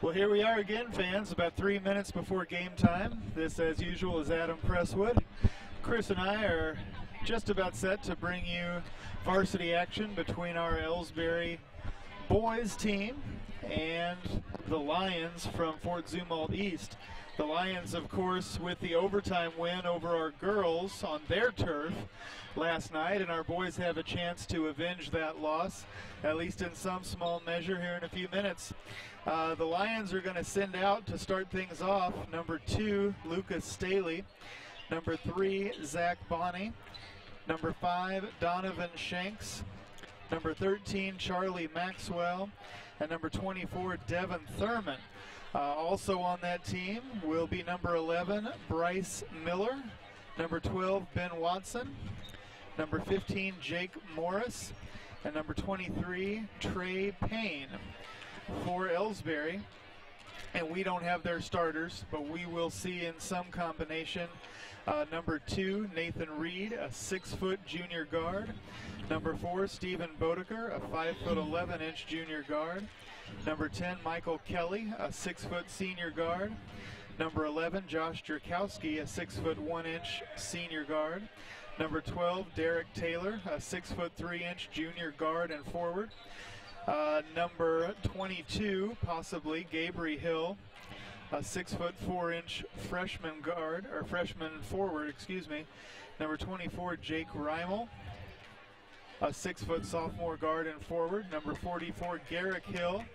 Well, here we are again, fans, about 3 minutes before game time. This, as usual, is Adam Presswood. Chris and I are just about set to bring you varsity action between our Ellsbury boys team and the Lions from Fort Zumwalt East. The Lions, of course, with the overtime win over our girls on their turf last night, and our boys have a chance to avenge that loss, at least in some small measure, here in a few minutes. The Lions are going to send out to start things off number 2, Lucas Staley, number 3, Zach Bonney, number 5, Donovan Shanks, number 13, Charlie Maxwell, and number 24, Devin Thurman. Also on that team will be number 11, Bryce Miller, number 12, Ben Watson, number 15, Jake Morris, and number 23, Trey Payne. For Ellsbury, and we don't have their starters, but we will see in some combination. Number 2, Nathan Reed, a 6-foot junior guard. Number 4, Stephen Bodeker, a 5'11" junior guard. Number 10, Michael Kelly, a 6-foot senior guard. Number 11, Josh Jerkowski, a 6'1" senior guard. Number 12, Derek Taylor, a 6'3" junior guard and forward. Number 22, possibly Gabriel Hill, a 6'4" freshman guard, or freshman forward, excuse me. Number 24, Jake Reimel, a 6-foot sophomore guard and forward. Number 44, Garrick Hill,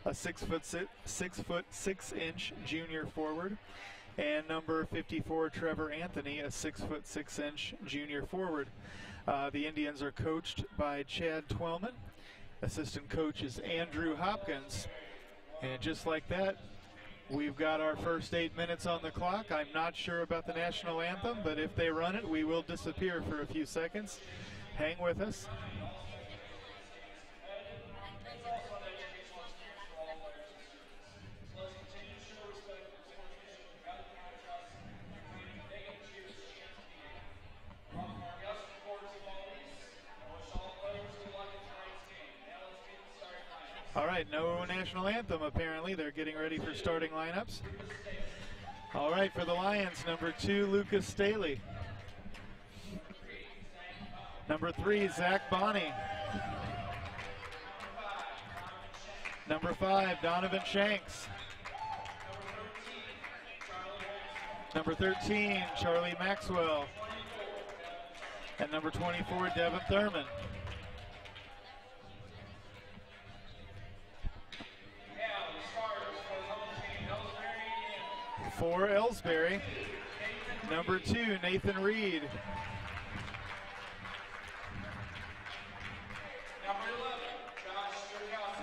a 6'6" junior forward. And number 54, Trevor Anthony, a 6'6" junior forward. The Indians are coached by Chad Twellman. Assistant coach is Andrew Hopkins. And just like that, we've got our first 8 minutes on the clock. I'm not sure about the national anthem, but if they run it, we will disappear for a few seconds. Hang with us. All right, no national anthem apparently. They're getting ready for starting lineups. All right, for the Lions, number 2, Lucas Staley. Number 3, Zach Bonney. Number 5, Donovan Shanks. Number 13, Charlie Maxwell. And number 24, Devin Thurman. For Ellsbury, number 2, Nathan Reed.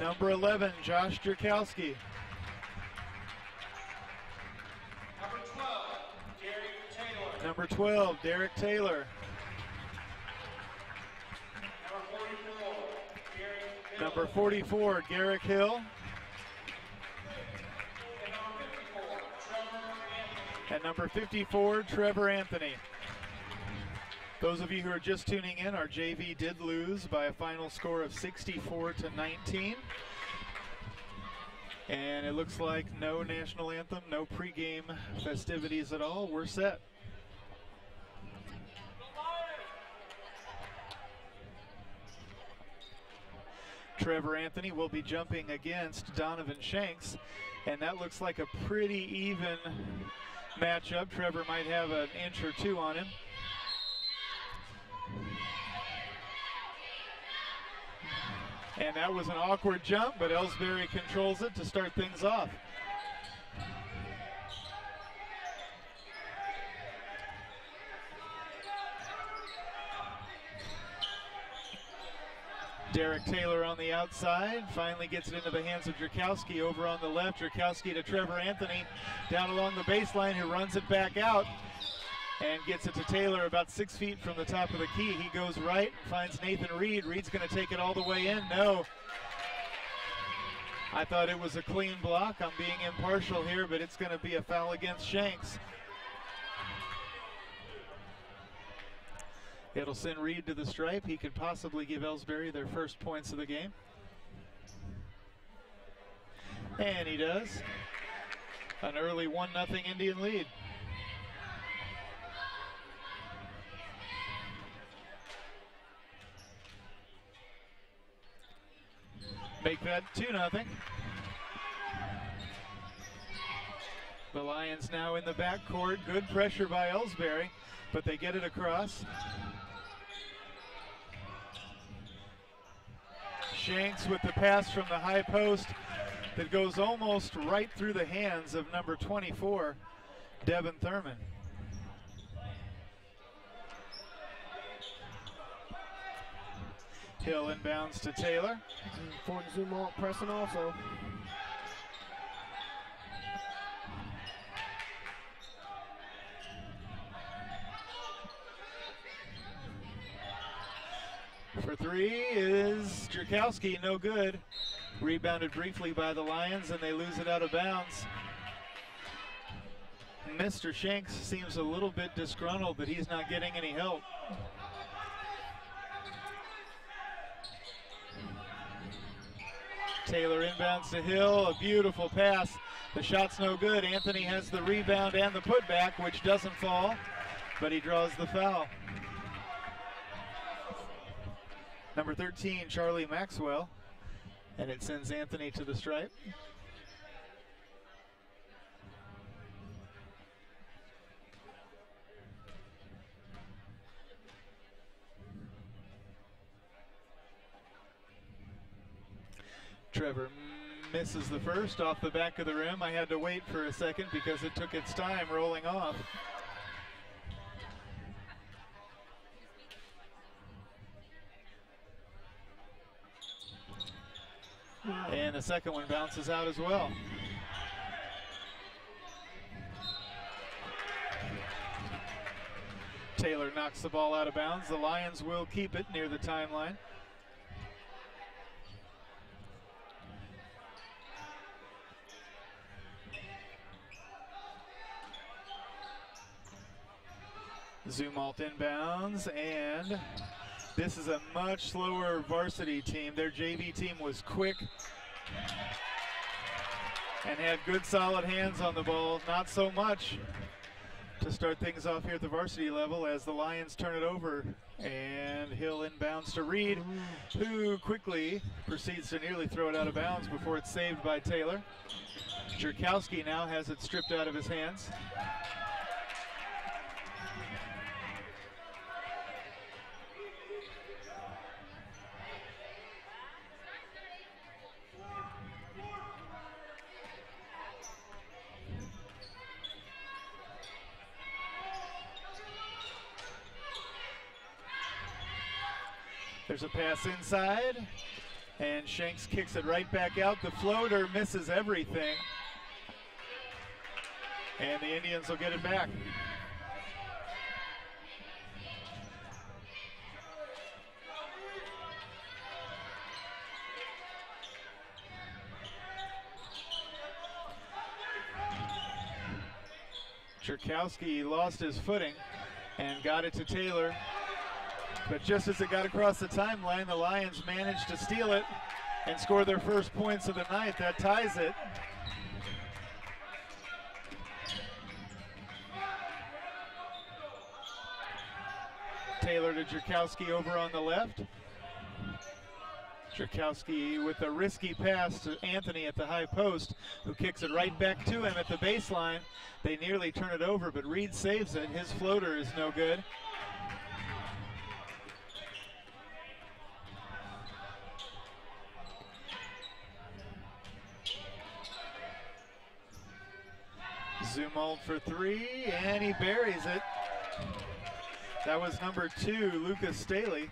Number 11, Josh Jerkowski. Number 12, Derek Taylor. Number 44, Garrick Hill. And number 54, Trevor Anthony. Those of you who are just tuning in, our JV did lose by a final score of 64-19. And it looks like no national anthem, no pregame festivities at all. We're set. Trevor Anthony will be jumping against Donovan Shanks, and that looks like a pretty even matchup. Trevor might have an inch or two on him. And that was an awkward jump, but Ellsbury controls it to start things off. Derek Taylor on the outside, finally gets it into the hands of Jerkowski over on the left. Jerkowski to Trevor Anthony, down along the baseline, who runs it back out and gets it to Taylor about 6 feet from the top of the key. He goes right, finds Nathan Reed. Reed's going to take it all the way in. No. I thought it was a clean block. I'm being impartial here, but it's going to be a foul against Shanks. It'll send Reed to the stripe. He could possibly give Ellsbury their first points of the game. And he does. An early 1-0 Indian lead. Make that 2-0. The Lions now in the backcourt. Good pressure by Ellsbury, but they get it across. Shanks with the pass from the high post that goes almost right through the hands of number 24, Devin Thurman. Hill inbounds to Taylor. Important Zumwalt pressing also. For three is Jerkowski, no good. Rebounded briefly by the Lions and they lose it out of bounds. Mr. Shanks seems a little bit disgruntled that he's not getting any help. Taylor inbounds to Hill, a beautiful pass. The shot's no good. Anthony has the rebound and the putback, which doesn't fall, but he draws the foul. Number 13, Charlie Maxwell, and it sends Anthony to the stripe. Trevor misses the first off the back of the rim. I had to wait for a second because it took its time rolling off. And the second one bounces out as well. Taylor knocks the ball out of bounds. The Lions will keep it near the timeline. Zumwalt inbounds, and this is a much slower varsity team. Their JV team was quick and had good solid hands on the ball. Not so much to start things off here at the varsity level as the Lions turn it over. And Hill inbounds to Reed, who quickly proceeds to nearly throw it out of bounds before it's saved by Taylor. Jerkowski now has it stripped out of his hands. There's a pass inside, and Shanks kicks it right back out. The floater misses everything, and the Indians will get it back. Jerkowski lost his footing and got it to Taylor. But just as it got across the timeline, the Lions managed to steal it and score their first points of the night. That ties it. Taylor to Jerkowski over on the left. Jerkowski with a risky pass to Anthony at the high post, who kicks it right back to him at the baseline. They nearly turn it over, but Reed saves it. His floater is no good. Zumwalt for three, and he buries it. That was number 2, Lucas Staley.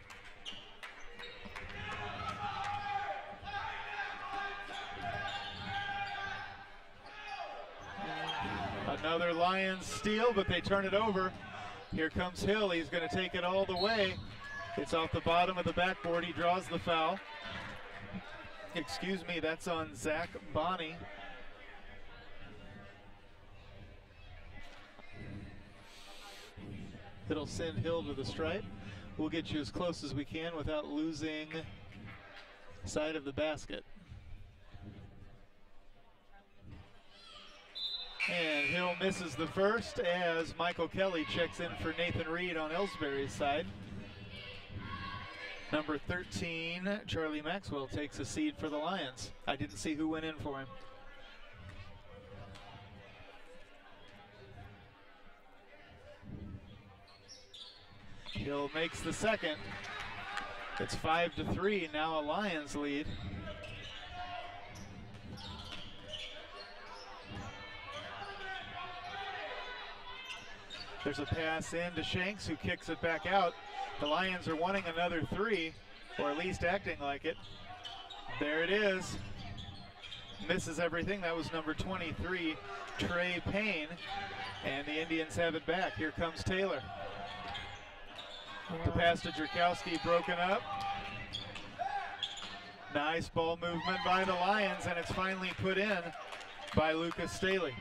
Another Lions steal, but they turn it over. Here comes Hill. He's going to take it all the way. It's off the bottom of the backboard. He draws the foul. Excuse me, that's on Zach Bonney. It'll send Hill to the stripe. We'll get you as close as we can without losing sight of the basket. And Hill misses the first as Michael Kelly checks in for Nathan Reed on Ellsbury's side. Number 13, Charlie Maxwell, takes a seed for the Lions. I didn't see who went in for him. Hill makes the second. It's 5-3, now a Lions lead. There's a pass in to Shanks, who kicks it back out. The Lions are wanting another three, or at least acting like it. There it is. Misses everything. That was number 23, Trey Payne. And the Indians have it back. Here comes Taylor. The pass to Jerkowski broken up. Nice ball movement by the Lions, and it's finally put in by Lucas Staley.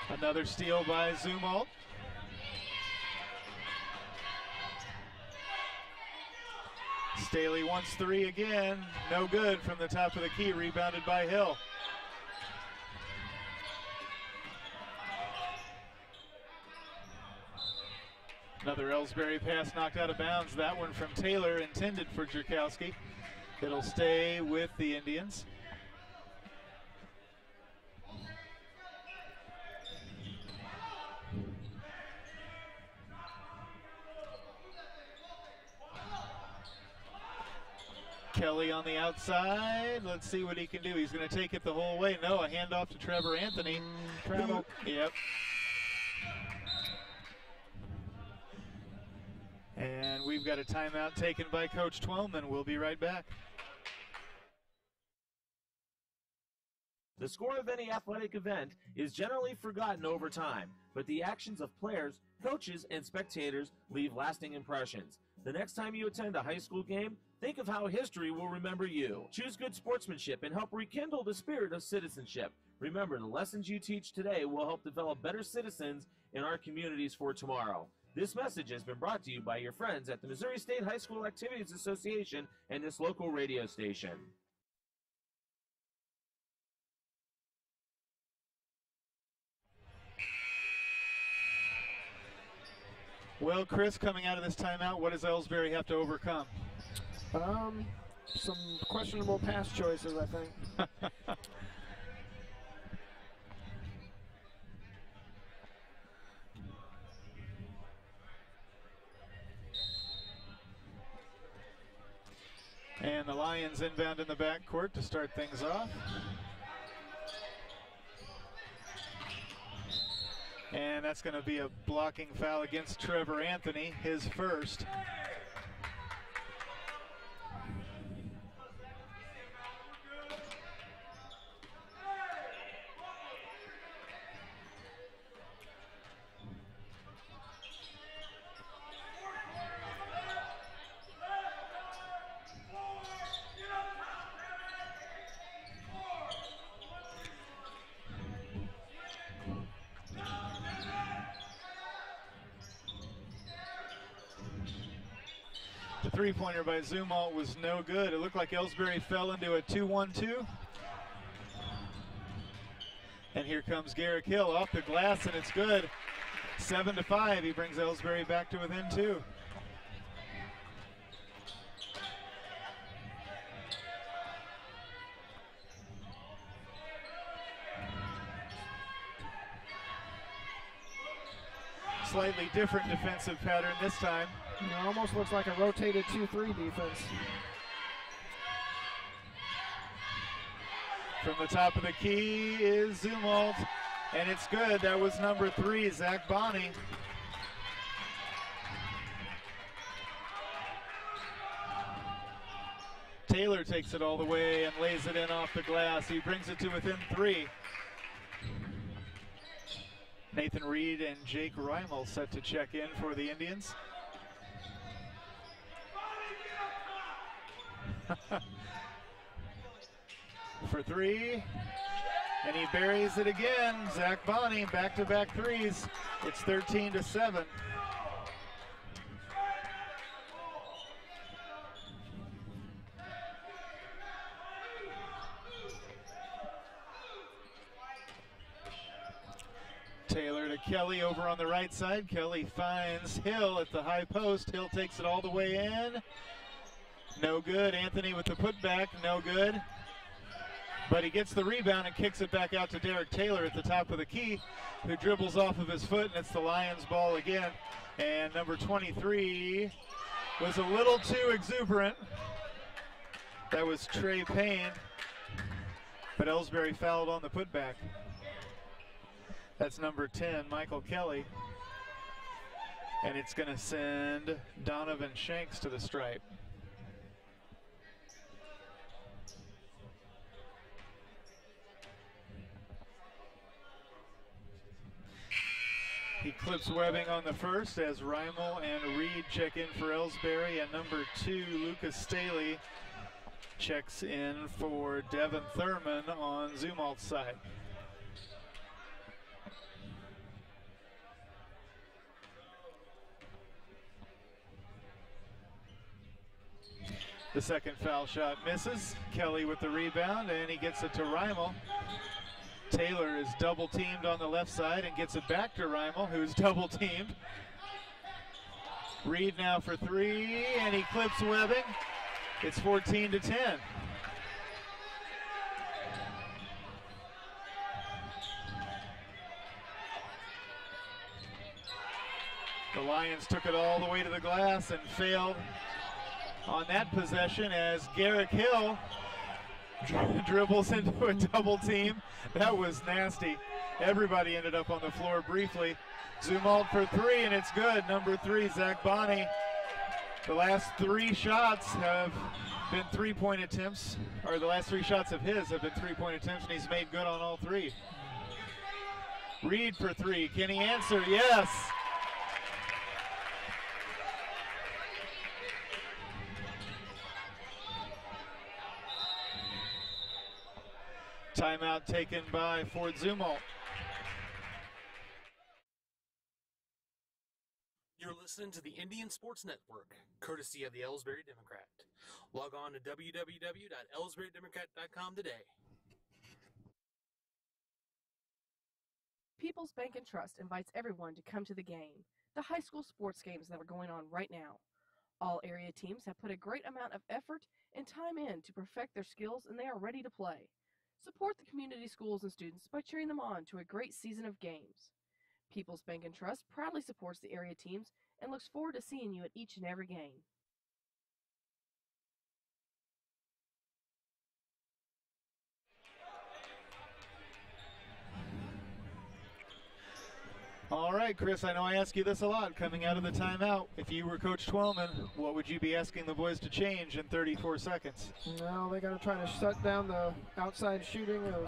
Another steal by Zumwalt. Staley wants three again. No good from the top of the key, rebounded by Hill. Another Ellsbury pass knocked out of bounds. That one from Taylor, intended for Jerkowski. It'll stay with the Indians. Kelly on the outside. Let's see what he can do. He's going to take it the whole way. No, a handoff to Trevor Anthony. Travel. Yep. And we've got a timeout taken by Coach Twellman. We'll be right back. The score of any athletic event is generally forgotten over time, but the actions of players, coaches, and spectators leave lasting impressions. The next time you attend a high school game, think of how history will remember you. Choose good sportsmanship and help rekindle the spirit of citizenship. Remember, the lessons you teach today will help develop better citizens in our communities for tomorrow. This message has been brought to you by your friends at the Missouri State High School Activities Association and this local radio station. Well, Chris, coming out of this timeout, what does Ellsbury have to overcome? Some questionable pass choices, I think. And the Lions inbound in the backcourt to start things off. And that's going to be a blocking foul against Trevor Anthony, his first. The three-pointer by Zumwalt was no good. It looked like Ellsbury fell into a 2-1-2. And here comes Garrick Hill off the glass, and it's good. 7-5. He brings Ellsbury back to within 2. Slightly different defensive pattern this time. It almost looks like a rotated 2-3 defense. From the top of the key is Zumwalt, and it's good. That was number 3, Zach Bonney. Taylor takes it all the way and lays it in off the glass. He brings it to within 3. Nathan Reed and Jake Reimel set to check in for the Indians. For 3, and he buries it again. Zach Bonney, back-to-back threes. It's 13-7. Taylor to Kelly over on the right side. Kelly finds Hill at the high post. Hill takes it all the way in. No good. Anthony with the putback. No good. But he gets the rebound and kicks it back out to Derek Taylor at the top of the key, who dribbles off of his foot, and it's the Lions ball again. And number 23 was a little too exuberant. That was Trey Payne, but Ellsbury fouled on the putback. That's number 10, Michael Kelly. And it's going to send Donovan Shanks to the stripe. He clips Webbing on the first as Reimel and Reed check in for Ellsbury, and number 2, Lucas Staley, checks in for Devin Thurman on Zumwalt's side. The second foul shot misses. Kelly with the rebound, and he gets it to Reimel. Taylor is double teamed on the left side and gets it back to Reimel, who's double teamed. Reed now for 3, and he clips Webbing. It's 14-10. The Lions took it all the way to the glass and failed on that possession as Garrick Hill dribbles into a double team. That was nasty. Everybody ended up on the floor briefly. Zumwalt for 3, and it's good. Number 3, Zach Bonney. The last 3 shots have been three-point attempts, or the last 3 shots of his have been three-point attempts, and he's made good on all 3. Reed for 3. Can he answer? Yes. Timeout taken by Fort Zumwalt. You're listening to the Indian Sports Network, courtesy of the Ellsbury Democrat. Log on to www.ellsburydemocrat.com today. People's Bank and Trust invites everyone to come to the game, the high school sports games that are going on right now. All area teams have put a great amount of effort and time in to perfect their skills, and they are ready to play. Support the community schools and students by cheering them on to a great season of games. People's Bank and Trust proudly supports the area teams and looks forward to seeing you at each and every game. All right, Chris, I know I ask you this a lot coming out of the timeout. If you were Coach Twellman, what would you be asking the boys to change in 34 seconds? Well, they got to try to shut down the outside shooting of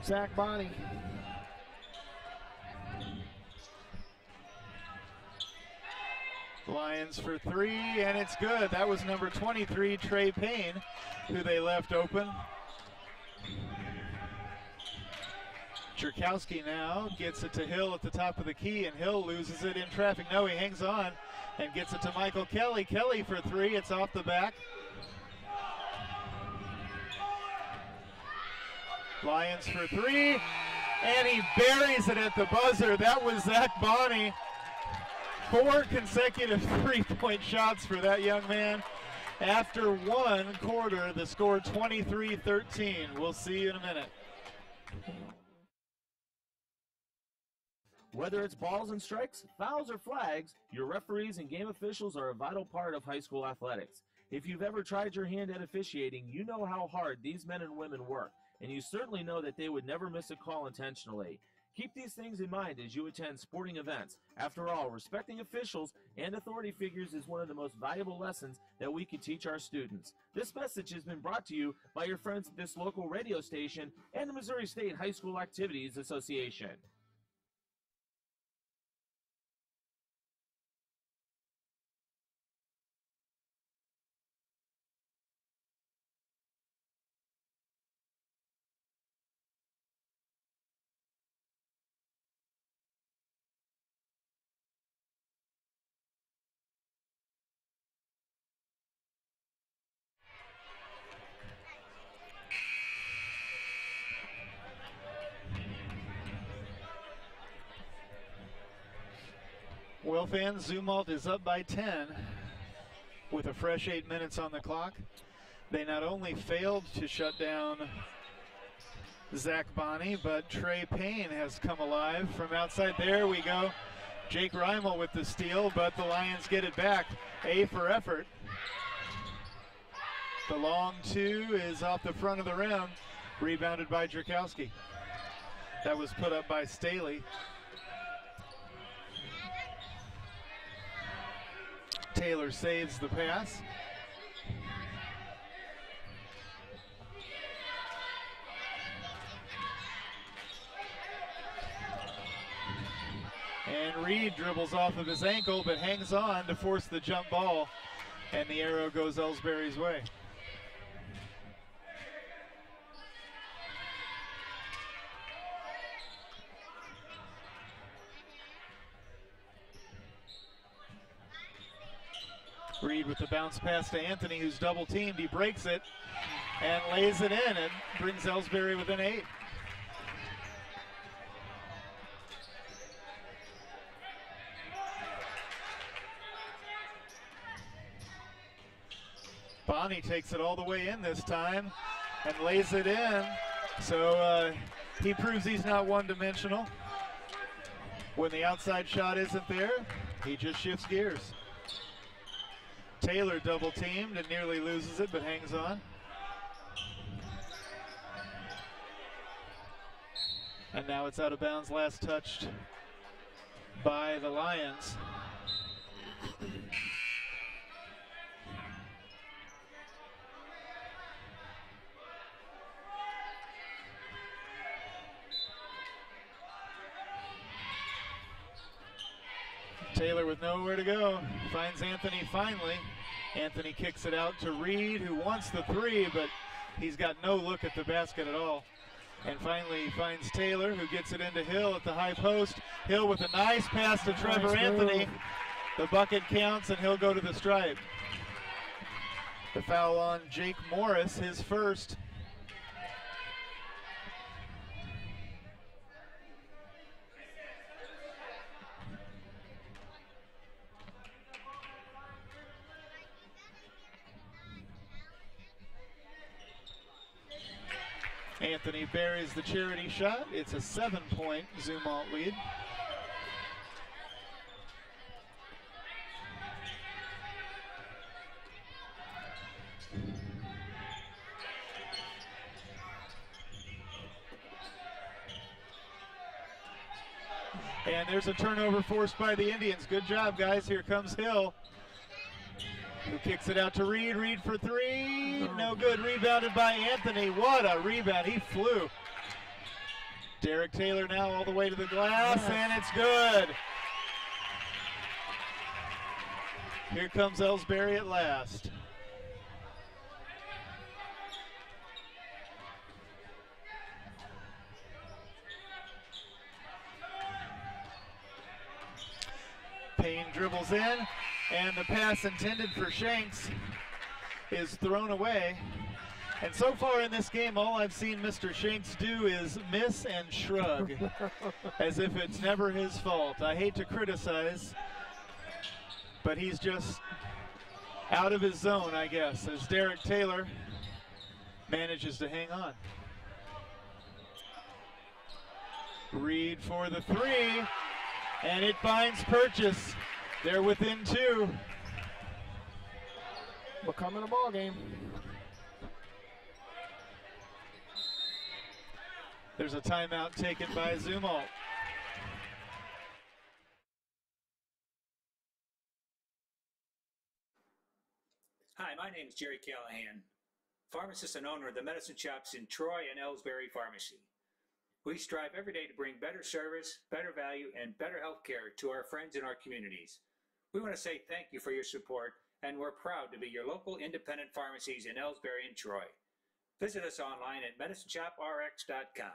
Zach Bonney. Lions for 3, and it's good. That was number 23, Trey Payne, who they left open. Jerkowski now gets it to Hill at the top of the key, and Hill loses it in traffic. No, he hangs on and gets it to Michael Kelly. Kelly for 3, it's off the back. Lions for 3, and he buries it at the buzzer. That was Zach Bonney. 4 consecutive three-point shots for that young man. After 1 quarter, the score 23-13. We'll see you in a minute. Whether it's balls and strikes, fouls, or flags, your referees and game officials are a vital part of high school athletics. If you've ever tried your hand at officiating, you know how hard these men and women work, and you certainly know that they would never miss a call intentionally. Keep these things in mind as you attend sporting events. After all, respecting officials and authority figures is one of the most valuable lessons that we can teach our students. This message has been brought to you by your friends at this local radio station and the Missouri State High School Activities Association. Well, fans, Zumwalt is up by 10 with a fresh 8 minutes on the clock. They not only failed to shut down Zach Bonney, but Trey Payne has come alive from outside. There we go. Jake Reimel with the steal, but the Lions get it back. A for effort. The long two is off the front of the rim, rebounded by Drakowski. That was put up by Staley. Taylor saves the pass. And Reed dribbles off of his ankle, but hangs on to force the jump ball, and the arrow goes Ellsbury's way. Reed with the bounce pass to Anthony, who's double teamed. He breaks it and lays it in and brings Ellsbury within 8. Bonney takes it all the way in this time and lays it in. So he proves he's not one-dimensional. When the outside shot isn't there, he just shifts gears. Taylor double teamed and nearly loses it, but hangs on. And now it's out of bounds, last touched by the Lions. Taylor with nowhere to go, finds Anthony finally. Anthony kicks it out to Reed, who wants the three, but he's got no look at the basket at all. And finally he finds Taylor, who gets it into Hill at the high post. Hill with a nice pass to Trevor Anthony. The bucket counts and he'll go to the stripe. The foul on Jake Morris, his first. Anthony buries the charity shot. It's a 7-point Zumwalt lead. And there's a turnover forced by the Indians. Good job, guys. Here comes Hill, who kicks it out to Reed. Reed for three. No good. Rebounded by Anthony. What a rebound. He flew. Derek Taylor now all the way to the glass, and it's good. Here comes Ellsbury at last. Payne dribbles in, and the pass intended for Shanks is thrown away. And so far in this game, all I've seen Mr. Shanks do is miss and shrug, as if it's never his fault. I hate to criticize, but he's just out of his zone, I guess, as Derek Taylor manages to hang on. Reed for the three, and it finds Purchase. They're within 2. Becoming a ball game. There's a timeout taken by Zumwalt. Hi, my name is Jerry Callahan, pharmacist and owner of the medicine shops in Troy and Ellsbury Pharmacy. We strive every day to bring better service, better value, and better health care to our friends in our communities. We want to say thank you for your support, and we're proud to be your local independent pharmacies in Ellsbury and Troy. Visit us online at medicineshoprx.com.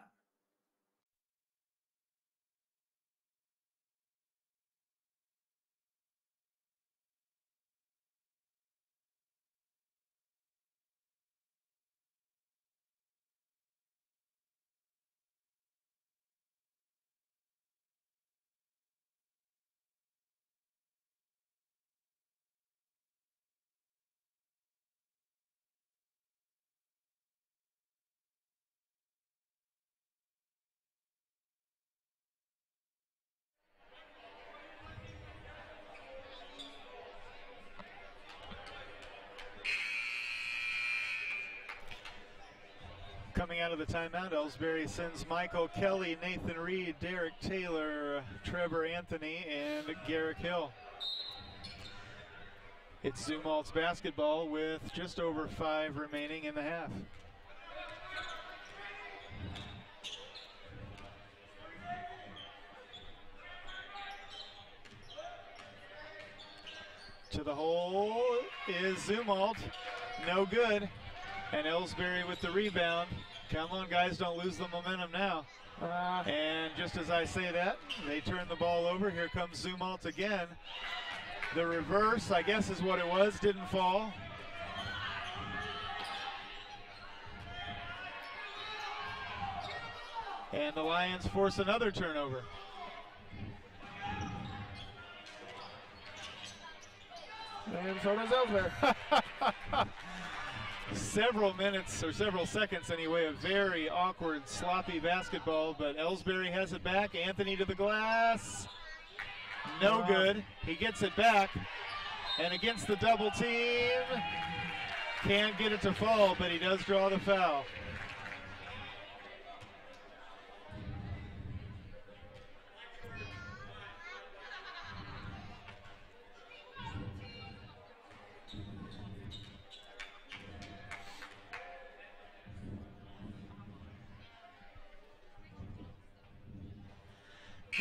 coming out of the timeout, Ellsbury sends Michael Kelly, Nathan Reed, Derek Taylor, Trevor Anthony, and Garrick Hill. It's Zumwalt's basketball with just over 5 remaining in the half. To the hole is Zumwalt. No good. And Ellsbury with the rebound. Come on, guys, don't lose the momentum now. And just as I say that, they turn the ball over. Here comes Zumwalt again. The reverse, I guess is what it was, didn't fall. And the Lions force another turnover. And so does Ellsbury. Several minutes, or several seconds anyway, of very awkward, sloppy basketball, but Ellsbury has it back. Anthony to the glass. No good. He gets it back. And against the double team, can't get it to fall, but he does draw the foul.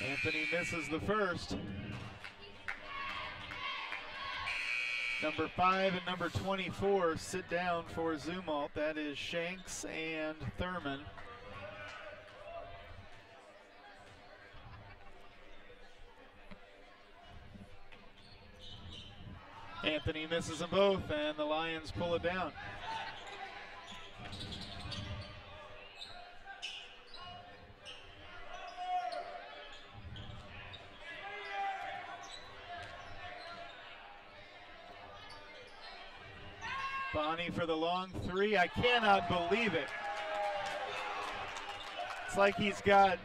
Anthony misses the first. Number 5 and number 24 sit down for Zumwalt. That is Shanks and Thurman. Anthony misses them both, and the Lions pull it down. Bonnie for the long three. I cannot believe it. It's like he's got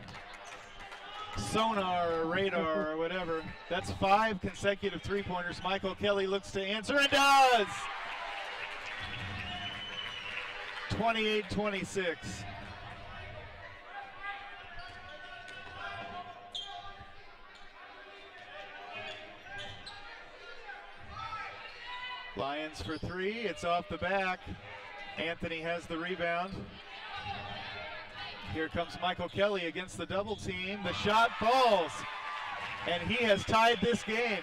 sonar or radar or whatever. That's 5 consecutive three-pointers. Michael Kelly looks to answer and does! 28-26. Lions for 3, it's off the back. Anthony has the rebound. Here comes Michael Kelly against the double team. The shot falls, and he has tied this game.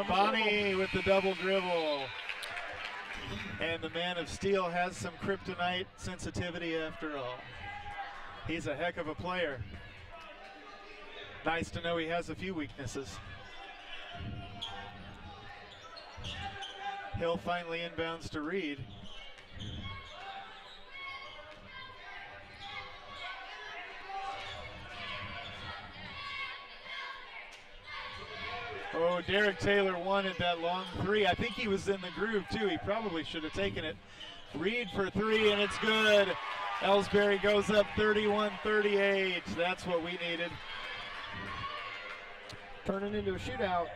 Bonnie with the double dribble. And the Man of Steel has some kryptonite sensitivity after all. He's a heck of a player. Nice to know he has a few weaknesses. Hill finally inbounds to Reed. Oh, Derek Taylor wanted that long three. I think he was in the groove too. He probably should have taken it. Reed for 3, and it's good. Ellsbury goes up 31-38. That's what we needed. Turning into a shootout.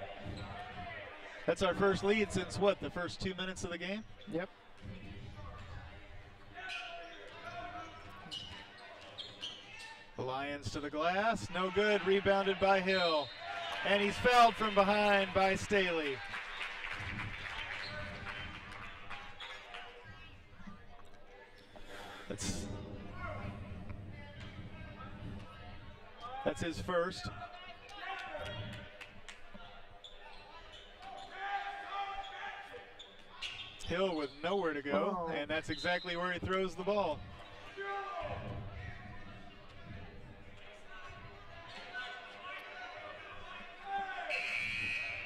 That's our first lead since what, the first 2 minutes of the game? Yep. The Lions to the glass, no good, rebounded by Hill. And he's fouled from behind by Staley. That's his first. Hill with nowhere to go, and that's exactly where he throws the ball.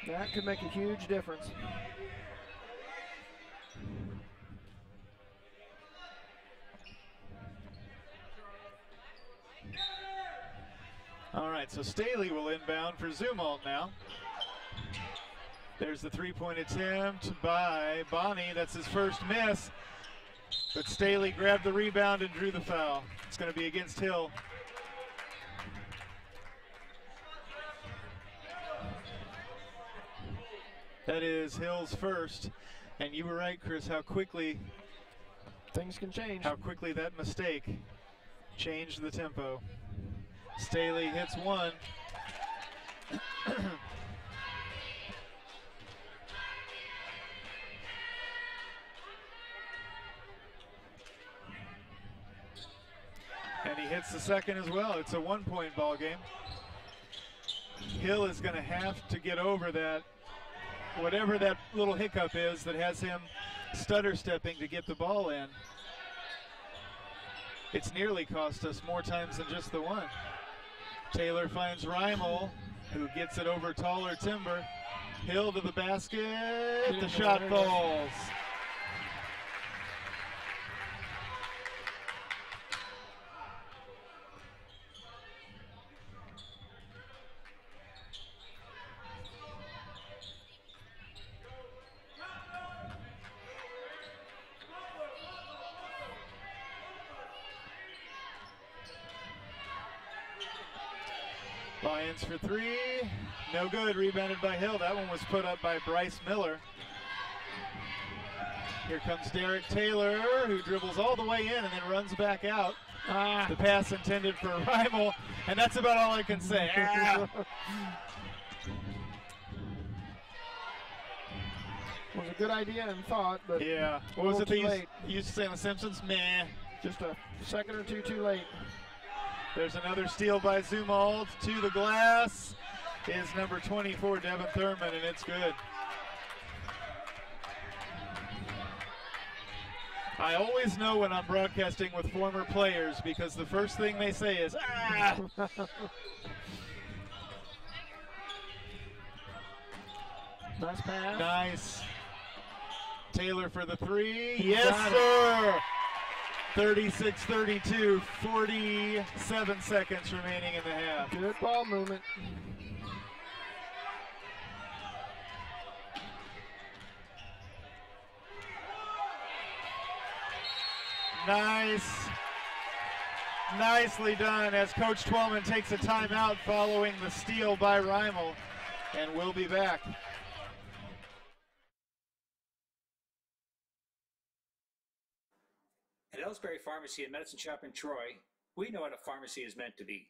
That could make a huge difference. All right, so Staley will inbound for Zumwalt now. There's the three-point attempt by Bonnie. That's his first miss. But Staley grabbed the rebound and drew the foul. It's going to be against Hill. That is Hill's first. And you were right, Chris, how quickly Things can change. that mistake changed the tempo. Staley hits one. And he hits the second as well. It's a 1-point ball game. Hill is going to have to get over that, whatever that little hiccup is that has him stutter stepping to get the ball in. It's nearly cost us more times than just the one. Taylor finds Reimel, who gets it over taller Timber. Hill to the basket, the shot falls. Lions for three, no good, rebounded by Hill. That one was put up by Bryce Miller. Here comes Derek Taylor, who dribbles all the way in and then runs back out. The pass intended for Reimel, and that's about all I can say. Was a good idea and thought, but yeah. What was it they used to say on The Simpsons? Meh. Just a second or two too late. There's another steal by Zumwalt to the glass. Is number 24, Devin Thurman, and it's good. I always know when I'm broadcasting with former players because the first thing they say is, ah! Nice pass. Nice. Taylor for the three. Yes, sir. 36-32, 47 seconds remaining in the half. Good ball movement. Nice. Nicely done as Coach Twellman takes a timeout following the steal by Reimel, and we'll be back. At Ellsbury Pharmacy and Medicine Shop in Troy, we know what a pharmacy is meant to be.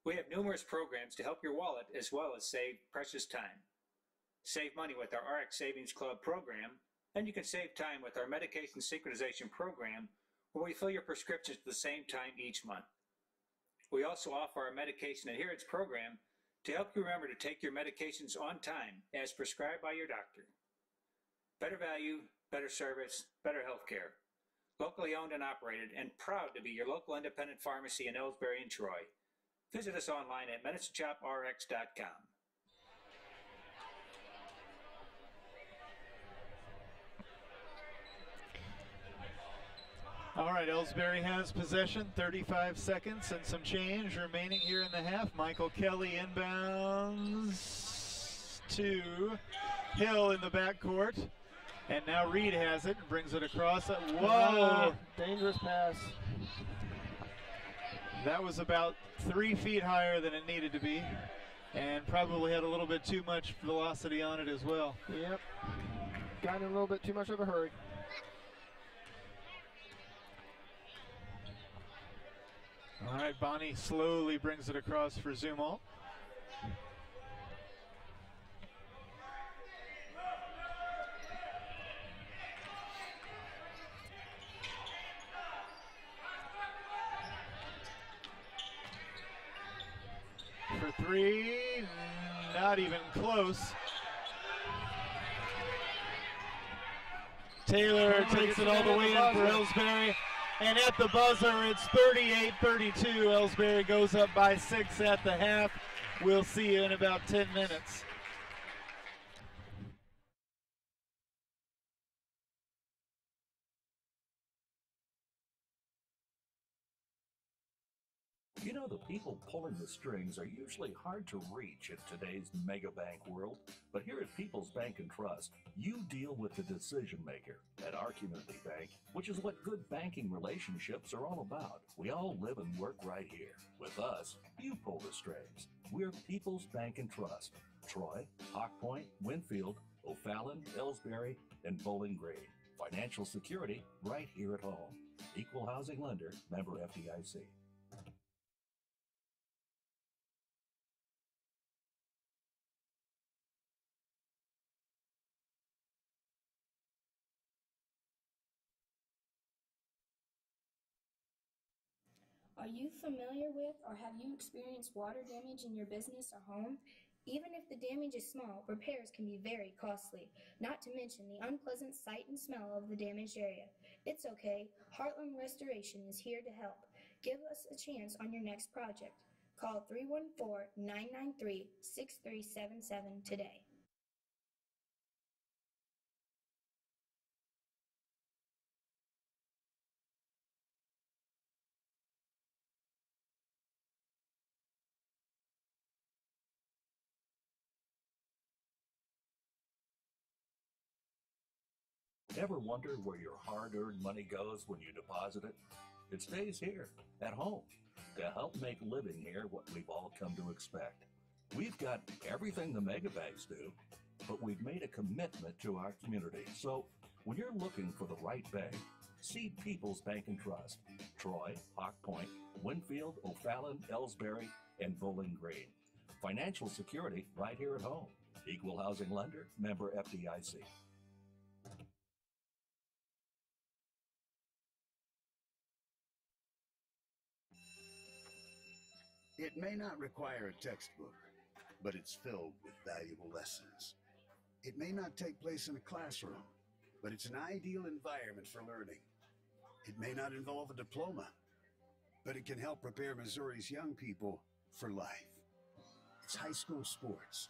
We have numerous programs to help your wallet as well as save precious time. Save money with our RX Savings Club program, and you can save time with our medication synchronization program, where we fill your prescriptions at the same time each month. We also offer our medication adherence program to help you remember to take your medications on time as prescribed by your doctor. Better value, better service, better health care. Locally owned and operated, and proud to be your local independent pharmacy in Ellsbury and Troy. Visit us online at medicineshoprx.com. All right, Ellsbury has possession, 35 seconds and some change remaining here in the half. Michael Kelly inbounds to Hill in the backcourt. And now Reed has it and brings it across. Whoa! Dangerous pass. That was about 3 feet higher than it needed to be, and probably had a little bit too much velocity on it as well. Yep. Got in a little bit too much of a hurry. All right, Bonnie slowly brings it across for Zumwalt. For three, not even close. Taylor takes it all the way in for Ellsbury. And at the buzzer, it's 38-32. Ellsbury goes up by 6 at the half. We'll see you in about 10 minutes. You know, the people pulling the strings are usually hard to reach in today's mega bank world, but here at People's Bank and Trust, you deal with the decision maker. At our community bank, which is what good banking relationships are all about, we all live and work right here. With us, you pull the strings. We're People's Bank and Trust. Troy, Hawk Point, Winfield, O'Fallon, Ellsbury, and Bowling Green. Financial security right here at home. Equal housing lender, member FDIC. Are you familiar with or have you experienced water damage in your business or home? Even if the damage is small, repairs can be very costly, not to mention the unpleasant sight and smell of the damaged area. It's okay, Heartland Restoration is here to help. Give us a chance on your next project. Call 314-993-6377 today. Ever wonder where your hard-earned money goes when you deposit it? It stays here, at home, to help make living here what we've all come to expect. We've got everything the megabanks do, but we've made a commitment to our community. So when you're looking for the right bank, see People's Bank and Trust. Troy, Hawk Point, Winfield, O'Fallon, Ellsbury, and Bowling Green. Financial security right here at home. Equal housing lender, member FDIC. It may not require a textbook, but it's filled with valuable lessons. It may not take place in a classroom, but it's an ideal environment for learning. It may not involve a diploma, but it can help prepare Missouri's young people for life. It's high school sports.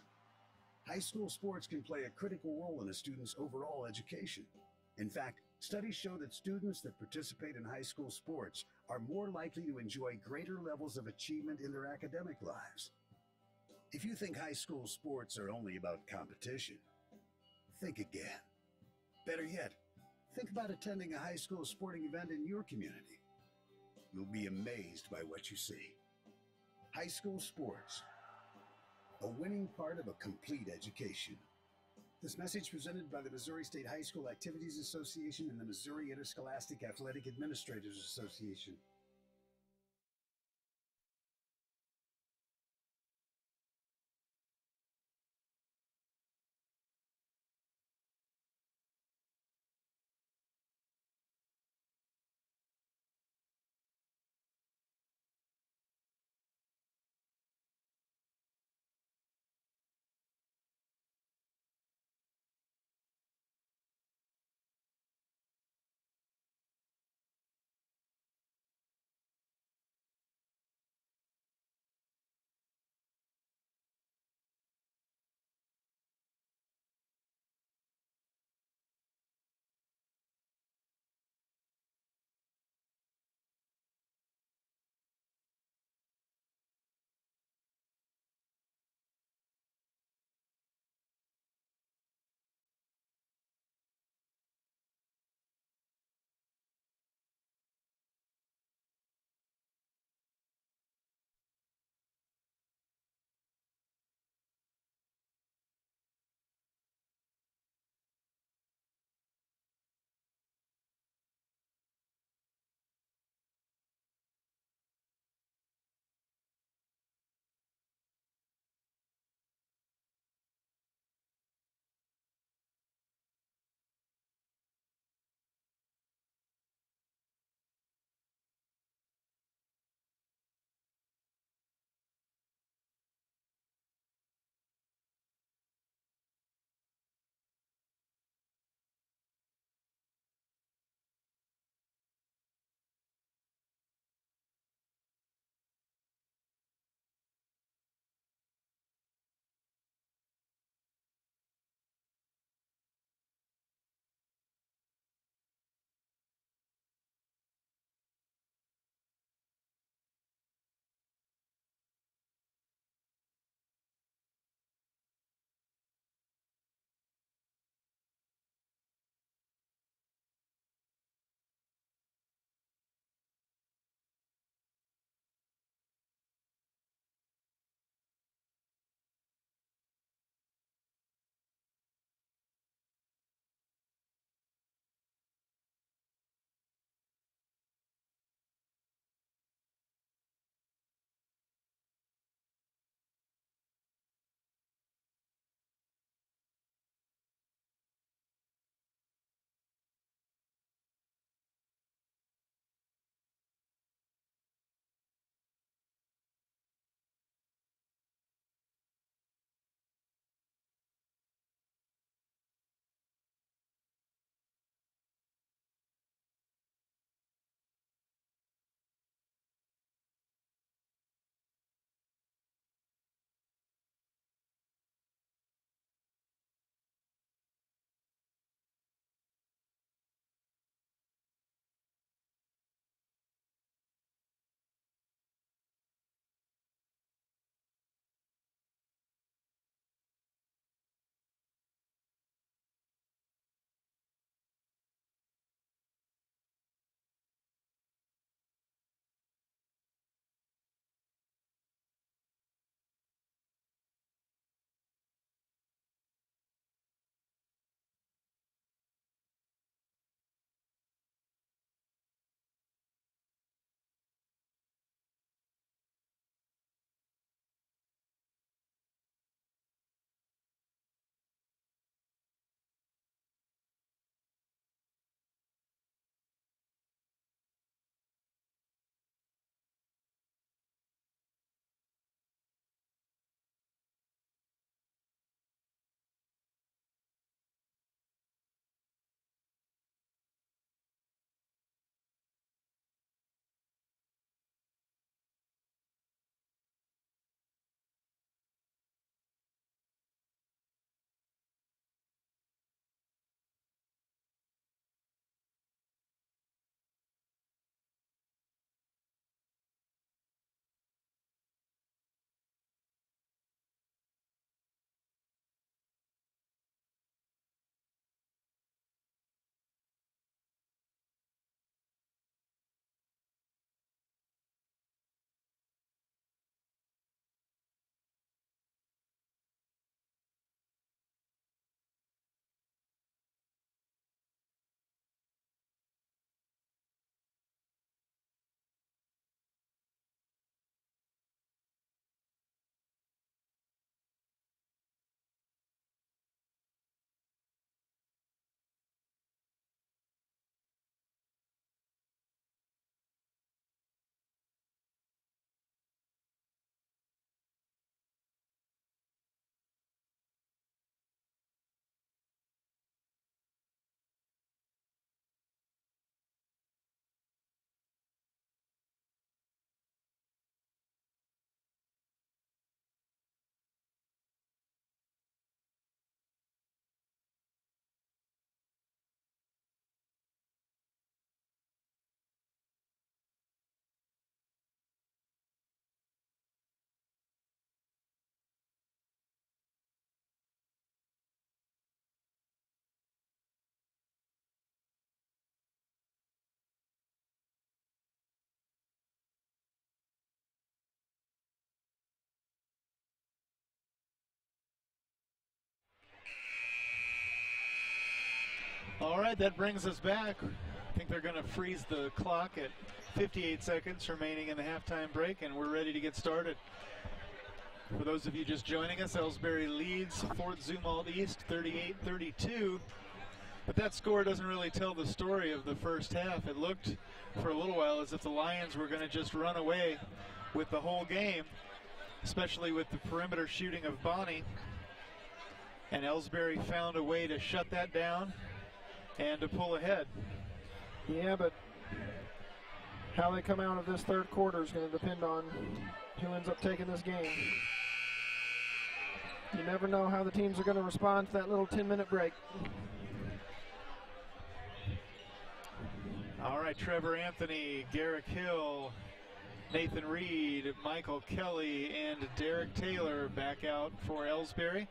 High school sports can play a critical role in a student's overall education. In fact, studies show that students that participate in high school sports are more likely to enjoy greater levels of achievement in their academic lives. If you think high school sports are only about competition, think again. Better yet, think about attending a high school sporting event in your community. You'll be amazed by what you see. High school sports, a winning part of a complete education. This message presented by the Missouri State High School Activities Association and the Missouri Interscholastic Athletic Administrators Association. All right, that brings us back. I think they're going to freeze the clock at 58 seconds remaining in the halftime break, and we're ready to get started. For those of you just joining us, Ellsbury leads Fort Zumwalt East 38-32. But that score doesn't really tell the story of the first half. It looked for a little while as if the Lions were going to just run away with the whole game, especially with the perimeter shooting of Bonnie. And Ellsbury found a way to shut that down and to pull ahead. Yeah, but how they come out of this third quarter is going to depend on who ends up taking this game. You never know how the teams are going to respond to that little 10-minute break. All right, Trevor Anthony, Garrick Hill, Nathan Reed, Michael Kelly, and Derek Taylor back out for Ellsbury.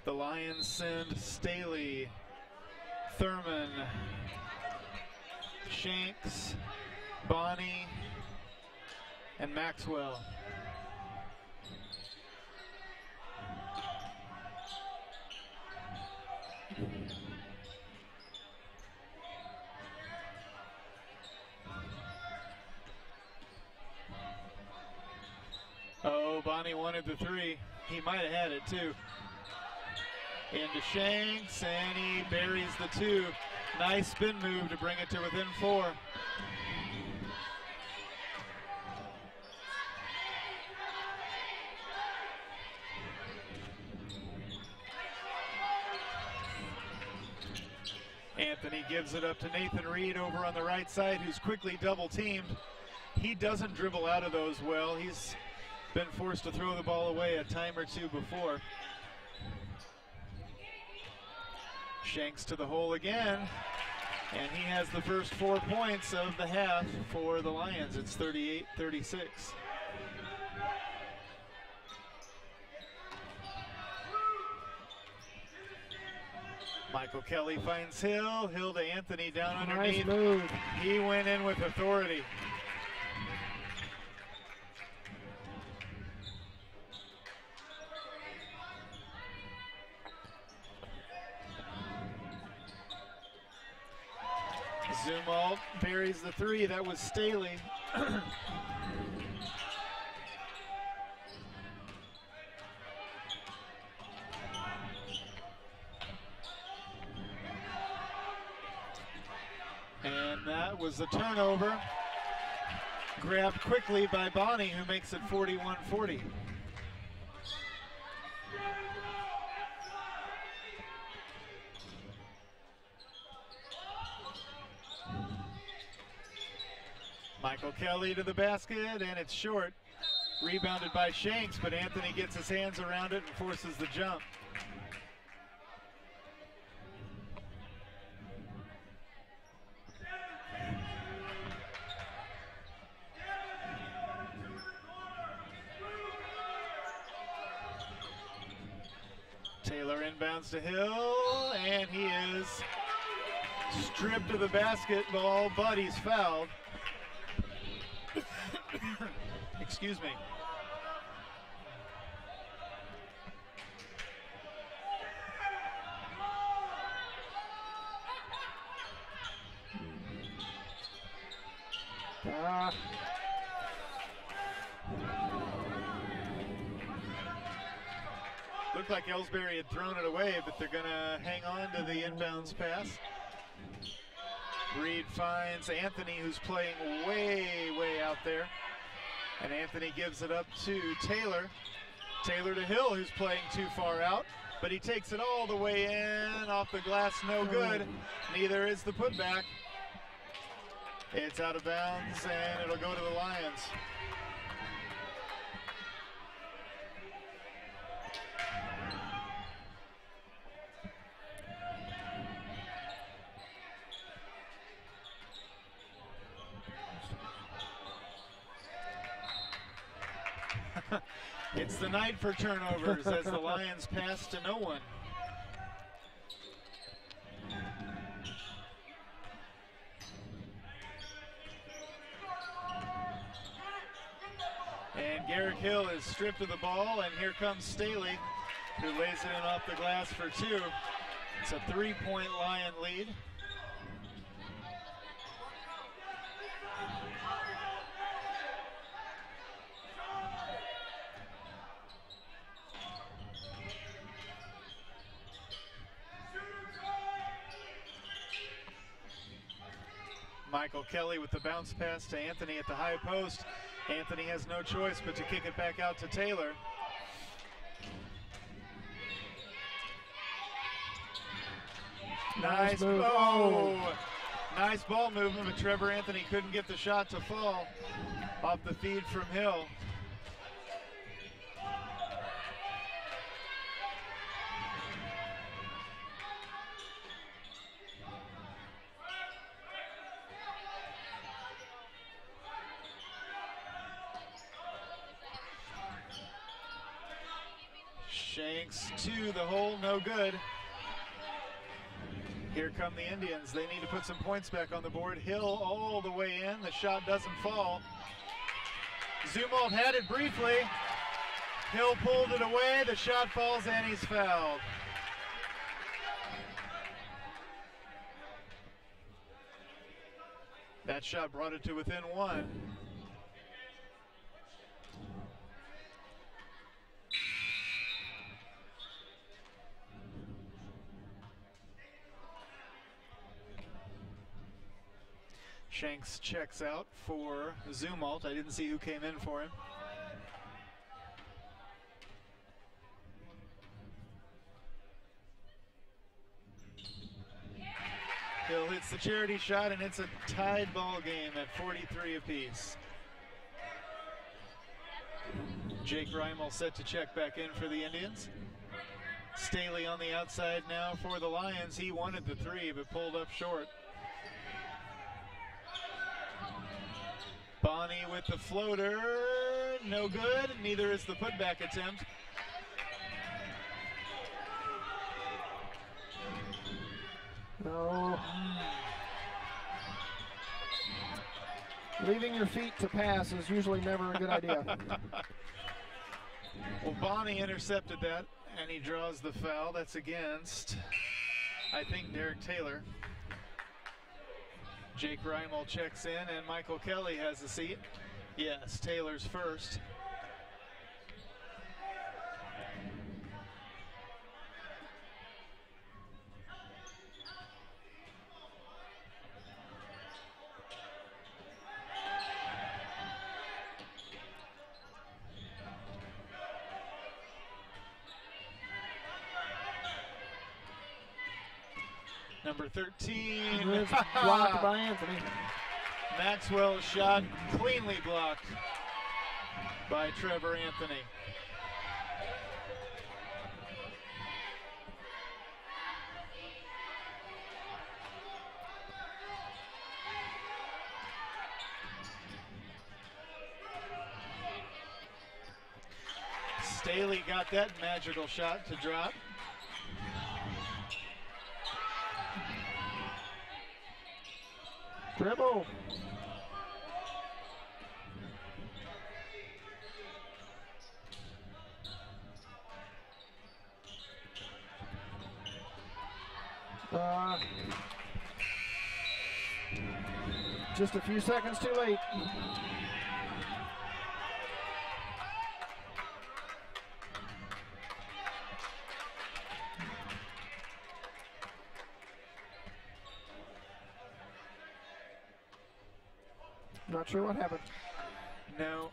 The Lions send Staley, Thurman, Shanks, Bonnie, and Maxwell. Oh, Bonnie wanted the three. He might have had it too. Into Shanks, and he buries the two. Nice spin move to bring it to within 4. Anthony gives it up to Nathan Reed over on the right side, who's quickly double teamed. He doesn't dribble out of those well. He's been forced to throw the ball away a time or two before. Shanks to the hole again, and he has the first 4 points of the half for the Lions. It's 38-36. Michael Kelly finds Hill. Hill to Anthony down underneath. Nice move. He went in with authority. Zumwalt buries the three. That was Staley. And that was a turnover. Grabbed quickly by Bonnie, who makes it 41-40. Michael Kelly to the basket, and it's short. Rebounded by Shanks, but Anthony gets his hands around it and forces the jump. Taylor inbounds to Hill, and he is stripped of the basketball, but he's fouled. Excuse me. Looked like Ellsbury had thrown it away, but they're going to hang on to the inbounds pass. Reed finds Anthony, who's playing way out there. And Anthony gives it up to Taylor. Taylor to Hill, who's playing too far out. But he takes it all the way in, off the glass, no good. Neither is the putback. It's out of bounds, and it'll go to the Lions. It's the night for turnovers as the Lions pass to no one. And Garrick Hill is stripped of the ball, and here comes Staley, who lays it in off the glass for two. It's a 3-point Lion lead. Michael Kelly with the bounce pass to Anthony at the high post. Anthony has no choice but to kick it back out to Taylor. Nice move. Oh, nice ball movement, but Trevor Anthony couldn't get the shot to fall off the feed from Hill. Shanks to the hole, no good. Here come the Indians. They need to put some points back on the board. Hill all the way in. The shot doesn't fall. Zumwalt had it briefly. Hill pulled it away. The shot falls and he's fouled. That shot brought it to within one. Shanks checks out for Zumwalt. I didn't see who came in for him. Hill hits the charity shot, and it's a tied ball game at 43 apiece. Jake Reimel set to check back in for the Indians. Staley on the outside now for the Lions. He wanted the three, but pulled up short. Bonnie with the floater, no good. Neither is the putback attempt. No. Leaving your feet to pass is usually never a good idea. Well, Bonnie intercepted that, and he draws the foul. That's against, I think, Derek Taylor. Jake Reimel checks in, and Michael Kelly has a seat. Yes, Taylor's first. Number 13. It's blocked by Anthony. Maxwell's shot cleanly blocked by Trevor Anthony. Staley got that magical shot to drop. Dribble. Just a few seconds too late. Not sure what happened. No.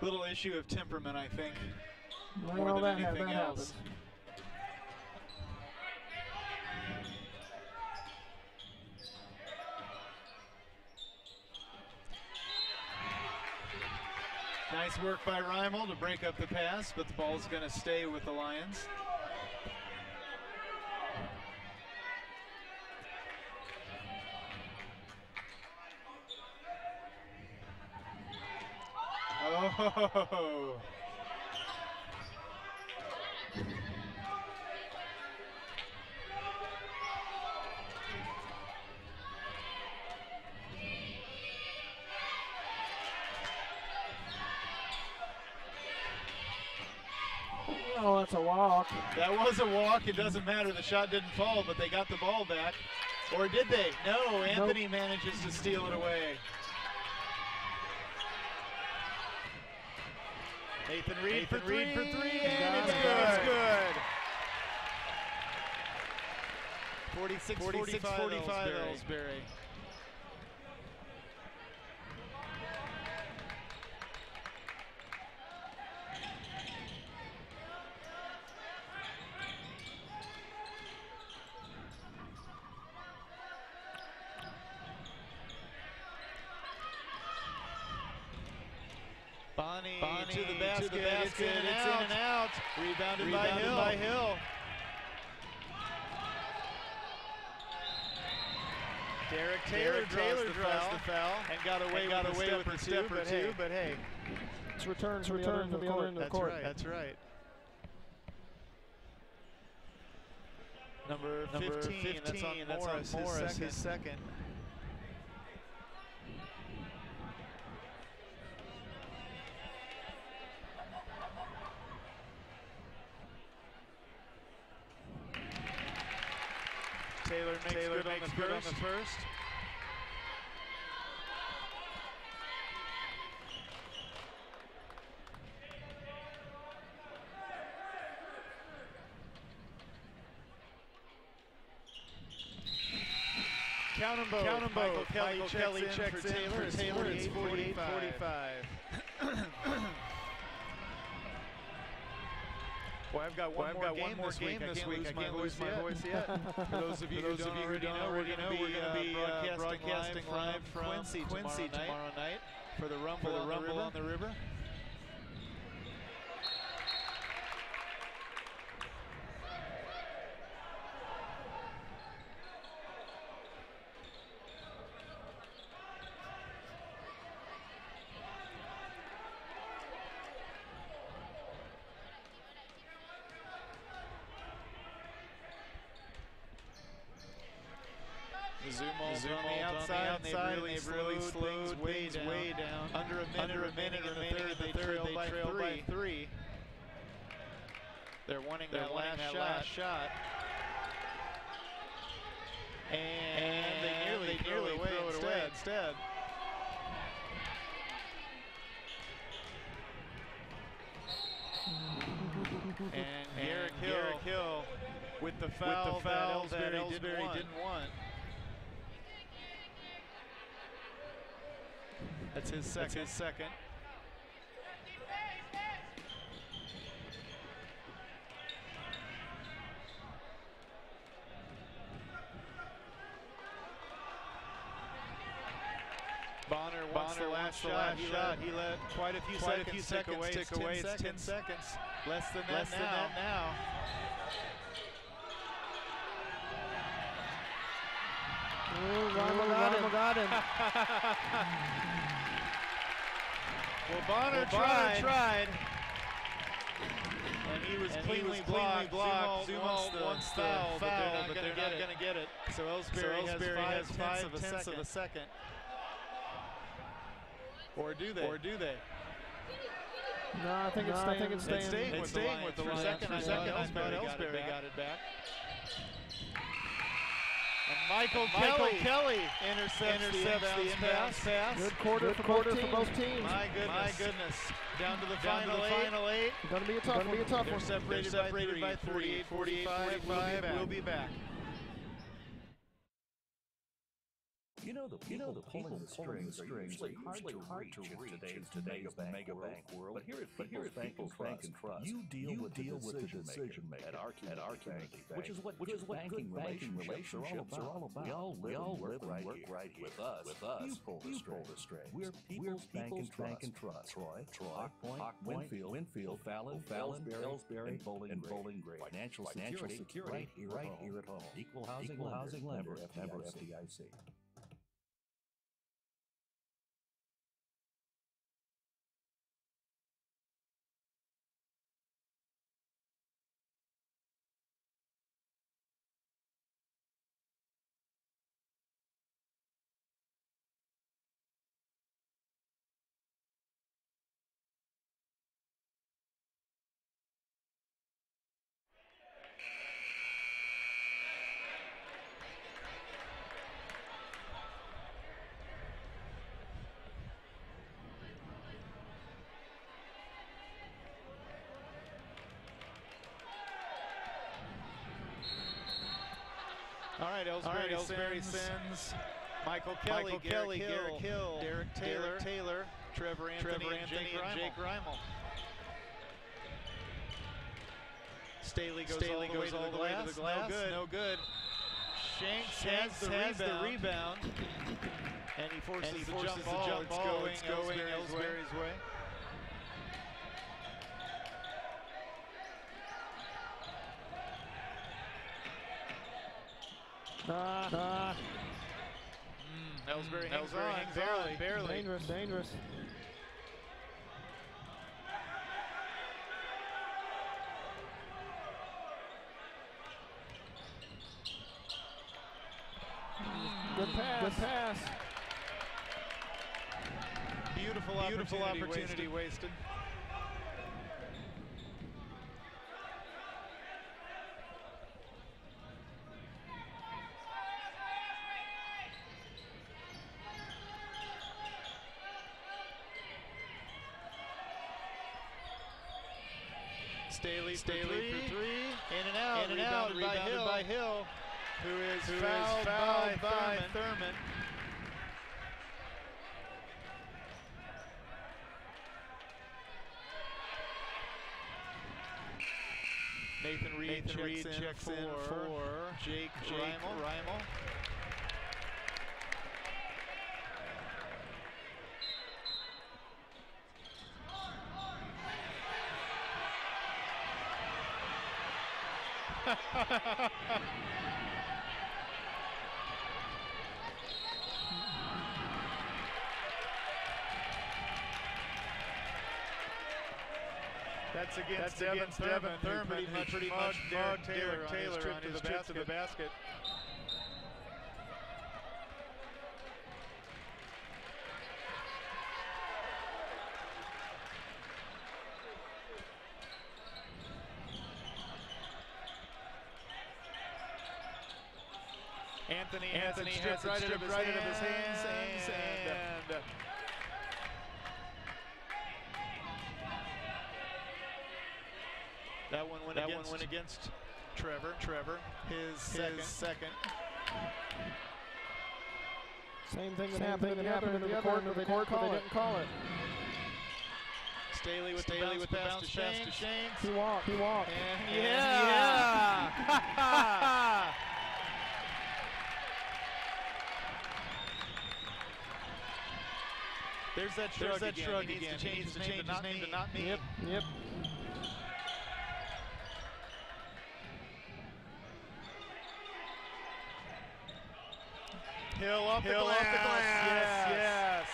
Little issue of temperament, I think. Well, more than that anything else. happened. Nice work by Reimel to break up the pass, but the ball's going to stay with the Lions. Oh. Oh, that's That's a walk. That was a walk. It doesn't matter. The shot didn't fall, but they got the ball back. Or did they? No, Anthony manages to steal it away. Nathan Reed for three, and it's good. 46-45 Ellsbury. Bonnie to the basket. It's in and out. Rebounded by Hill. Derek Taylor draws the foul and got away with a step or two, but hey. It's returns from the other end of the court. That's right. Number 15, that's on Morris, his second. Taylor makes good on the first. Count 'em both. Michael Kelly checks in for Taylor. It's 48-45. Well, I've got one more game this week. I can't lose my voice yet. For those of you who don't already know, we're going to be broadcasting live from Quincy tomorrow night for the Rumble on the River. Zumwalt on the outside, and they've really slowed things way down. Under a minute in the third, they trail by three. They're wanting that last shot. And they nearly throw it away instead. And Garrick Hill with the foul that Ellsbury didn't want. That's his second. Bonner wants the last shot. He let quite a few seconds tick away. It's 10 seconds. Less than that now. Ramo got him. Well, Bonner tried. And he was cleanly blocked. Zumwalt wants the foul, but they're not going to get it. So Ellsbury has 5/10 of a second. Or do they? No, I think it's staying with the Lions. For a second, I thought Ellsbury got it back. And Michael Kelly intercepts the inbounds pass. Good quarter for both teams. My goodness. Down to the final eight. Gonna be a tough one. They're separated by 3. 48-45. We'll be back. You know the people pulling the strings are usually hard to reach in today's mega bank world. But here at People's Bank and Trust, you deal with the decision maker at our community bank, which is what banking relationships are all about. We all live and work right here with us. You pull the strings. We're People's Bank and Trust. Troy, Hawk Point, Winfield, Fallon, Ellsbury, and Bowling Green. Financial security right here at home. Equal housing lender, FDIC. All right, Ellsbury sends Michael Kelly, Garrett Hill, Derek Taylor, Trevor Anthony, and Jake Reimel. Staley goes all the way to the glass. No good. Shanks has the rebound. And he forces the jump ball. It's going Ellsbury's way. Ellsbury hangs on, barely. Dangerous. Good pass. Beautiful opportunity wasted. Staley for three. In and out. Rebounded by Hill. Who is fouled by Thurman. Nathan Reed checks in for Jake Reimel. That's against Devin Thurman, pretty much mugged Derek Taylor on his trip to the basket. Anthony has it stripped right out of his hands, and that one went against Trevor. His second. Same thing that happened in the other end of the court, but they didn't call it. Staley with the bounce to Shanks. He walked. And yeah! There's that shrug again. He needs to change his name to not me. Yep. Hill off the glass. Yes.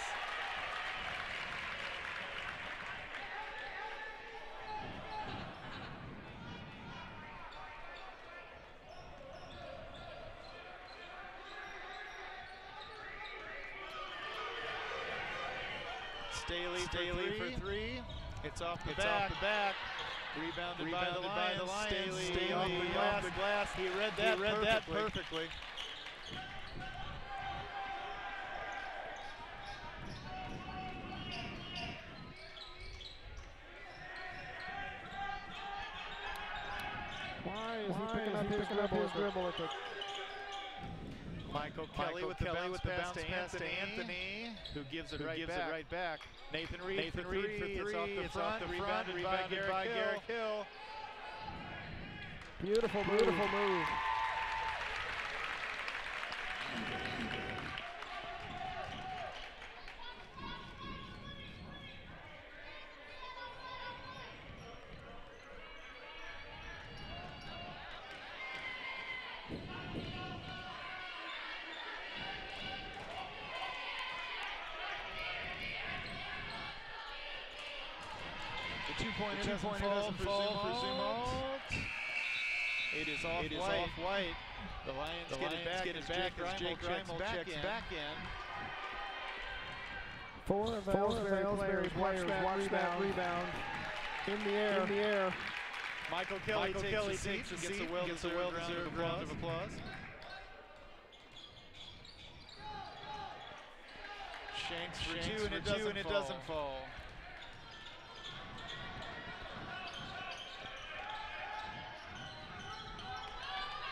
Staley for three. It's off the back. Rebounded by the Lions. Staley off the glass. He read that perfectly. Why is he picking up his dribble at the... Michael Kelly with the bounce pass to Anthony, who gives it right back. Nathan Reed for three. It's off the front. Rebounded by Garrett Hill. Beautiful move. The two-pointer doesn't fall for Zumwalt. It is off-white. The Lions get it back as Jake Reimel checks back in. Four of Ellsbury players watch that rebound. In the air. Michael Kelly takes a seat and gets a well-deserved round of applause. Shanks for two, and it doesn't fall.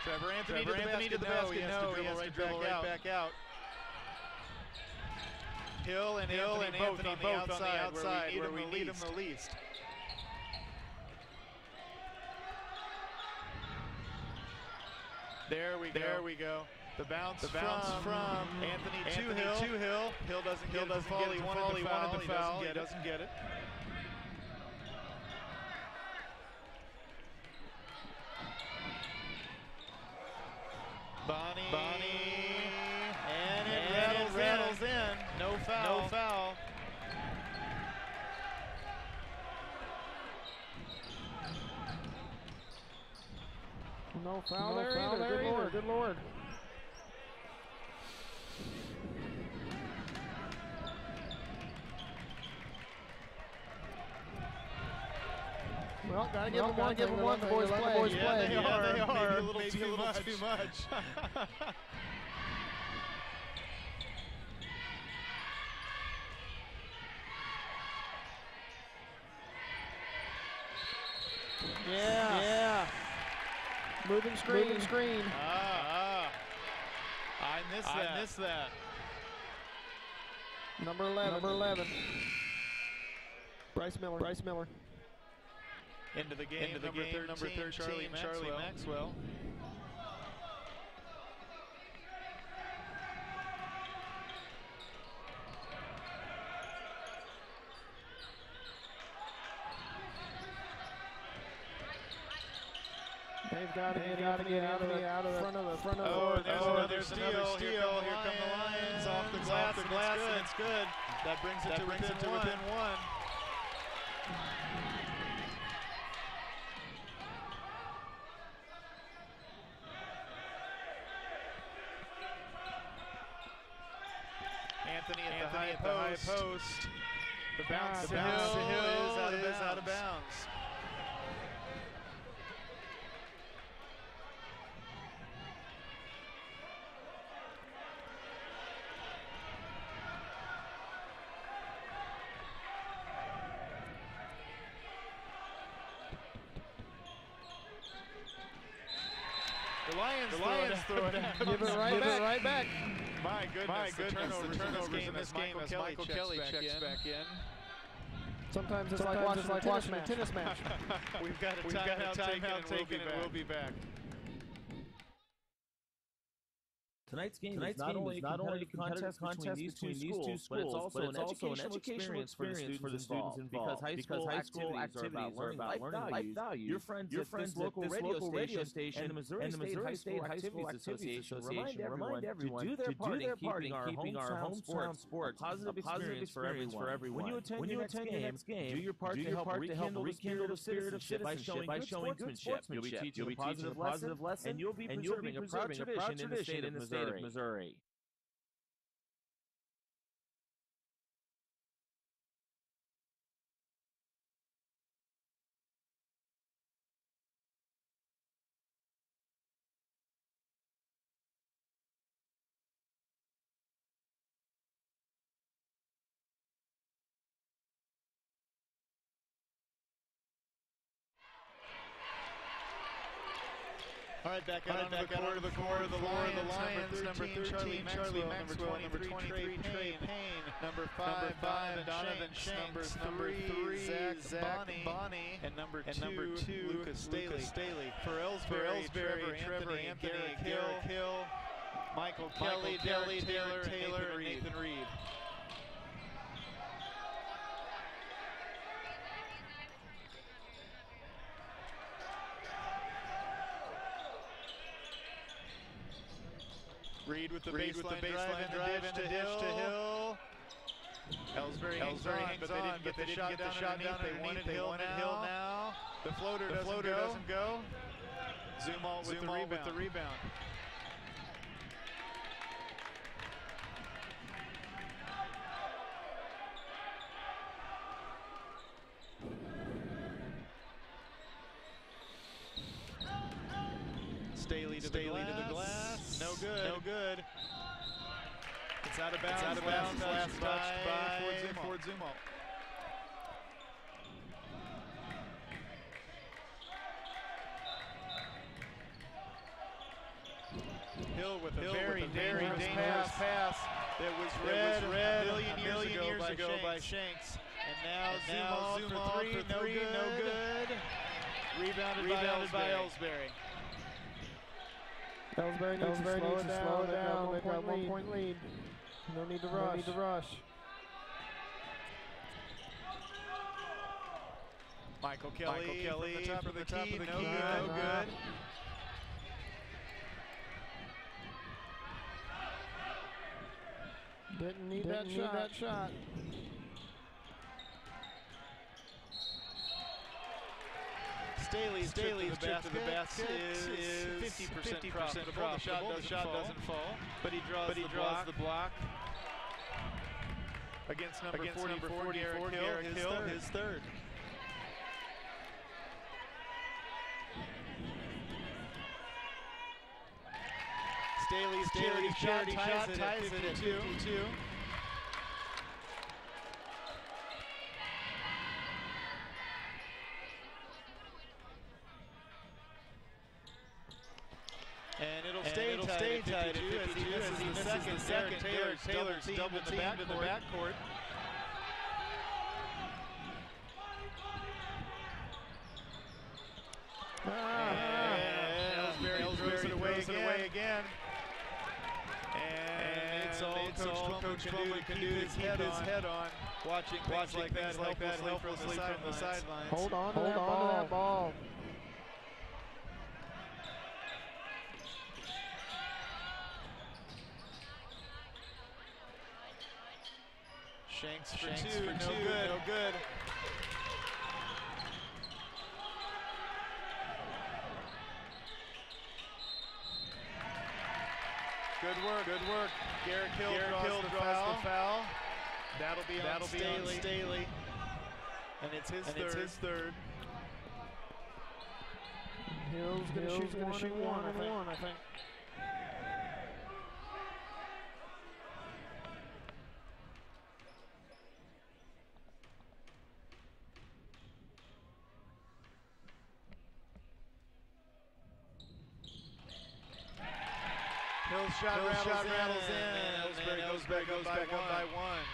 Trevor Anthony to the basket. No, he has to dribble right back out. Hill and Anthony both on the outside where we need him the least. There we go. The bounce from Anthony to Hill. Hill doesn't get it. He wanted the foul. He doesn't get it. Bonnie, and it rattles in. No foul. No foul there either. Good Lord. Well, gotta give them one. Give them one. The boys play. Yeah, they are. Maybe a little too much. Yeah. Moving screen. I missed that. Number 11. Bryce Miller. Into the game, number 13, Charlie Maxwell. They've got to get out of the front of the Oh, there's another steal. Here come the Lions off the glass, and it's good. That brings it to within one. Anthony at the high post. The bounce to Hill is out of bounds. The Lions throw it out. Give it right back. My goodness, the turnovers in this game as Michael Kelly checks back in. Sometimes it's like watching a tennis match. We've got a timeout taken and we'll be back. Tonight's game is not only a contest between these two schools, but it's also an educational experience for the students involved. Because high school activities are about learning life values. Your friends at this local radio station and the Missouri State High School Activities Association remind everyone to do their part in keeping our hometown sports a positive experience for everyone. When you attend your next game, do your part to help rekindle the spirit of citizenship by showing good sportsmanship. You'll be teaching a positive lesson, and you'll be preserving a proud tradition in the state of Missouri. All right, back out to the core, the Lions, number 13, Charlie Maxwell, number 23, Trey Payne, number 5, Donovan Shanks, number 3, Zach Bonnie, and number 2, Lucas Staley. For Ellsbury, Trevor Anthony, Garrick Hill, Michael Kelly, Taylor, and Nathan Reed. Reed with the baseline drive into Hill. Ellsbury hangs on, but they didn't get the shot down. They wanted Hill now. The floater doesn't go. Zumalt with the rebound. Staley to the glass. No good. It's out of bounds. Last touch by Ford Zumalt. Hill with a very dangerous pass that was read a million years ago by Shanks. And now Zumwalt for three, no good. Rebounded by Ellsbury. Ellsbury needs to slow it down. They've got 1 point lead. No need to rush. Michael Kelly from the top of the key, no good. Didn't need that shot. Staley's trip to the basket is 50% profitable. The shot doesn't fall, but he draws the block against number 44, Garrett Hill, his third. Staley's charity shot ties it at 52. And it'll stay tied at 52 as he misses the second. Taylor's double teamed in the backcourt. Ellsbury throws it away again. And it's all Coach Plumlee can do to keep his head on, watching things like that helplessly from the sidelines. Hold on to that ball. Shanks for two, no good. Good work. Garrett Hill draws the foul. That'll be on Staley. And it's his third. Hill's gonna shoot one, I think. Hill's shot rattles in, and Ellsbury goes back up by one.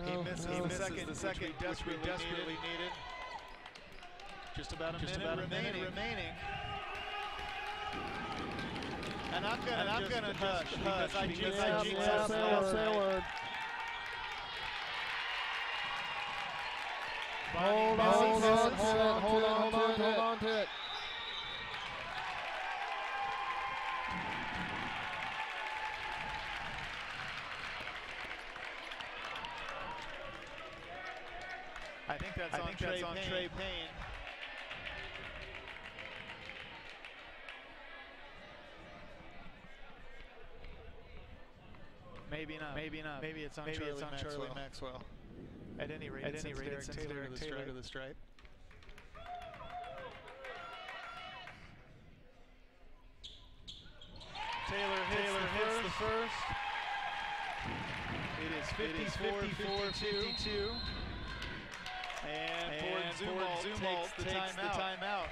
He misses the second which we desperately needed. Just about a minute remaining. And I'm gonna hush because I jinxed us last night. Hold on to it. I think that's on Trey Payne. Maybe not. Maybe it's on Charlie Maxwell. At any rate, it sends Derek Taylor to the stripe. Taylor hits the first. It is 54-52. And Ford Zumwalt takes the timeout.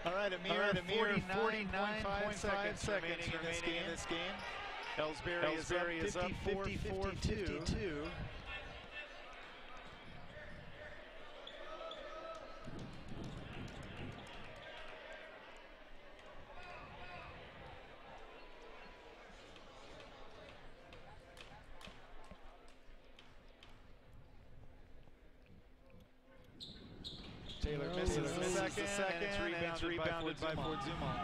All right, a mere 49.5 seconds remaining in this game. Ellsbury is up 54-52. Taylor misses the second, and it's rebounded by Fort Zumwalt.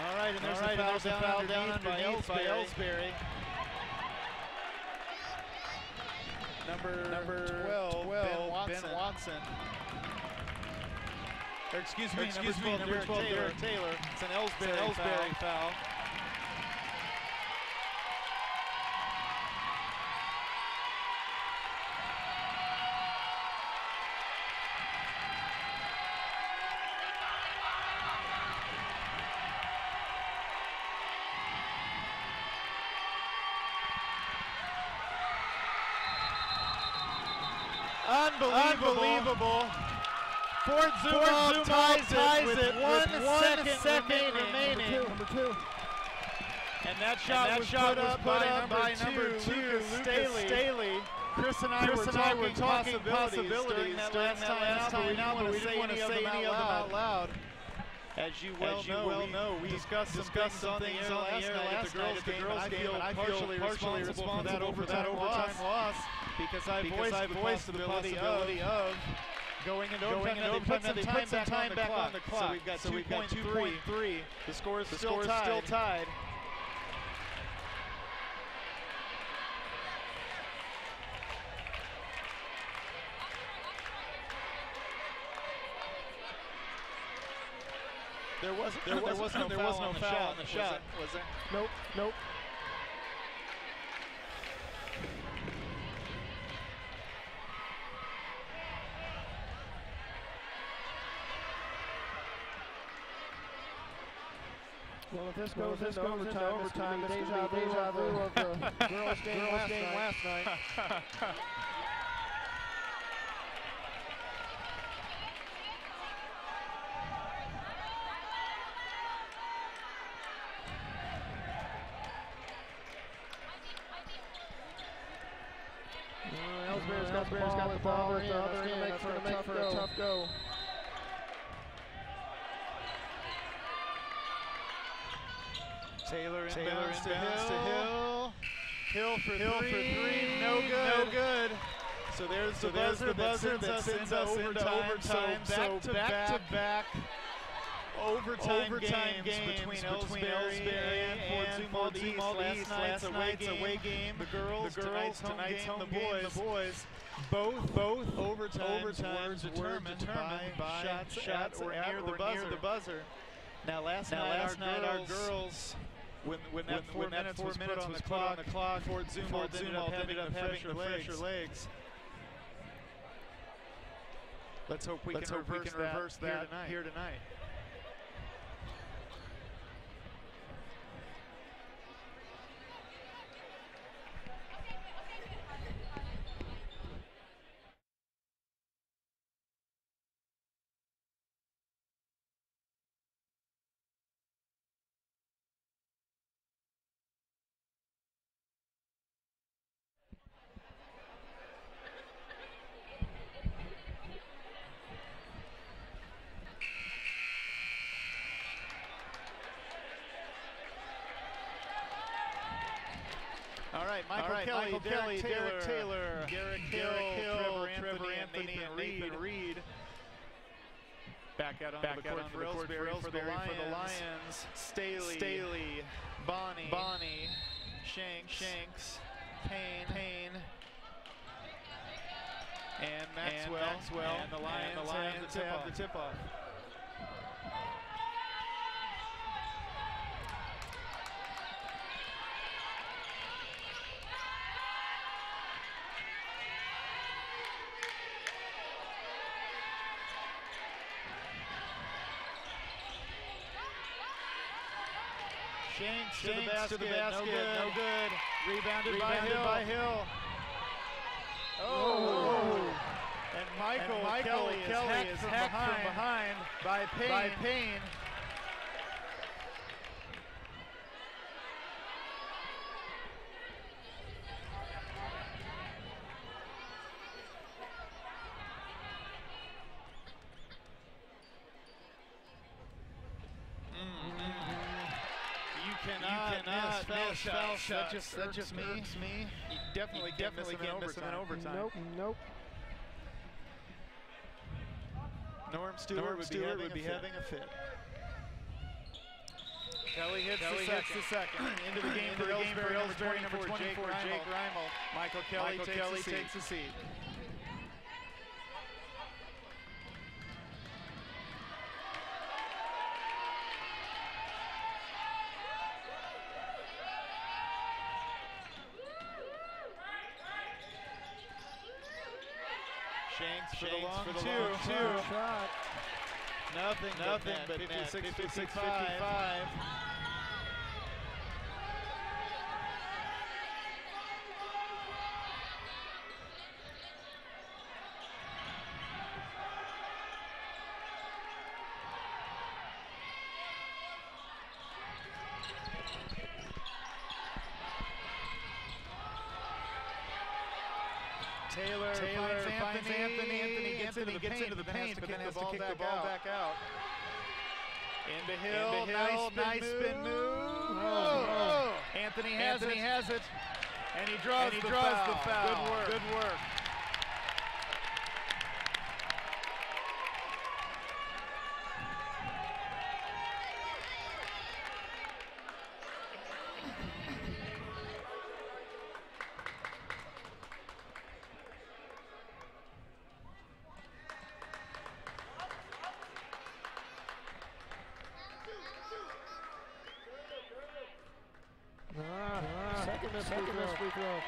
All right, and there's a foul down underneath by Ellsbury. Number 12, Ben Watson. Or excuse me, number 12, Derek Taylor. It's an Ellsbury foul. Unbelievable. Fort Zumwalt ties it with 1 second remaining. Number two. And that shot was put up by number 2, Lucas Staley. Chris and I were talking possibilities during that last time out, but we didn't want to say any of them out loud. As you well know, we discussed some things on the air last night at the girls' game, and I feel partially responsible for that overtime loss because I voiced the possibility of going into overtime. Now they put some time back on the clock. So we've got 2.3. The score is still tied. There was no foul on the shot, was there? Nope. Well, if this goes into overtime, it's deja vu of the girls' game last night. Ellsbury's got the ball at the other end. That's going to make for a tough go. Taylor inbounds to Hill. Hill for three. No good. So there's the buzzer that sends us into overtime. So back-to-back overtime games between Ellsbury and Fort Zumwalt East. Last night's away game. The girls, tonight's home game. The boys. Both overtimes were determined by shots or near the buzzer. Now last night our girls, when that 4 minutes was put on the clock, Fort Zumwalt ended up having the fresher legs. Let's hope we can reverse that here tonight. All right, Michael Kelly, Derek Taylor, Garrick Hill, Trevor Anthony, and Nathan Reed. Back out on the court for Ellsbury for the Lions. Staley, Bonnie, Shanks, Payne, and Maxwell, and the Lions have the tip-off. Shanks to the basket, no good. Rebounded by Hill. Oh! And Michael Kelly is hacked from behind by Payne. You cannot miss foul shots. That just me. You definitely can't miss them in overtime. Nope. Norm Stewart would be having a fit. Kelly hits the second. Into the game for Ellsbury, number 24, Jake Reimel. Michael Kelly takes a seat. Shanks for the long two. Shot. Nothing but 56-55. Taylor finds Anthony. Anthony gets into the paint, but then has to kick the ball back out. Into Hill, nice spin move. Oh. Anthony has it. And he draws the foul. Good work. Second miss free throw.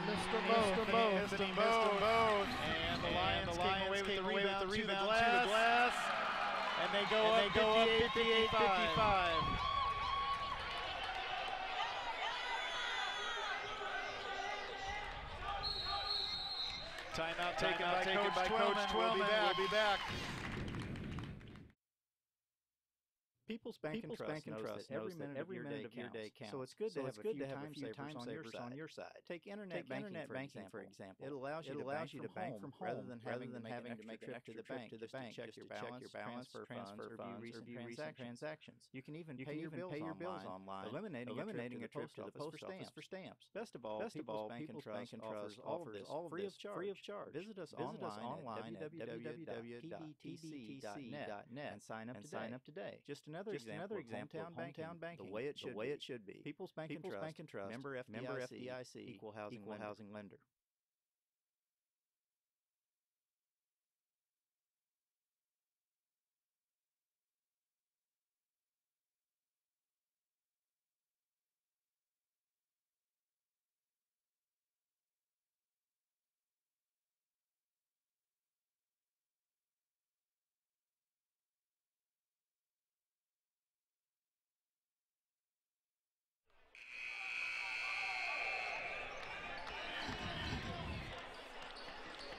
Missed them both. And the Lions came away with the rebound to the glass. And they go up 58-55. Timeout taken by Coach Twellman. We'll be back. People's Bank and Trust knows that every minute of your day counts. So it's good to have a few time savers on your side. Take internet banking for example. It allows you to bank from home rather than having to make a trip to the bank just to check your balance, transfer funds, or view recent transactions. You can even pay your bills online, eliminating a trip to the post office for stamps. Best of all, People's Bank and Trust offers all of this free of charge. Visit us online at www.pbtc.net and sign up today. Just another example of hometown banking, the way it should be. People's Bank and Trust, member FDIC, equal housing lender.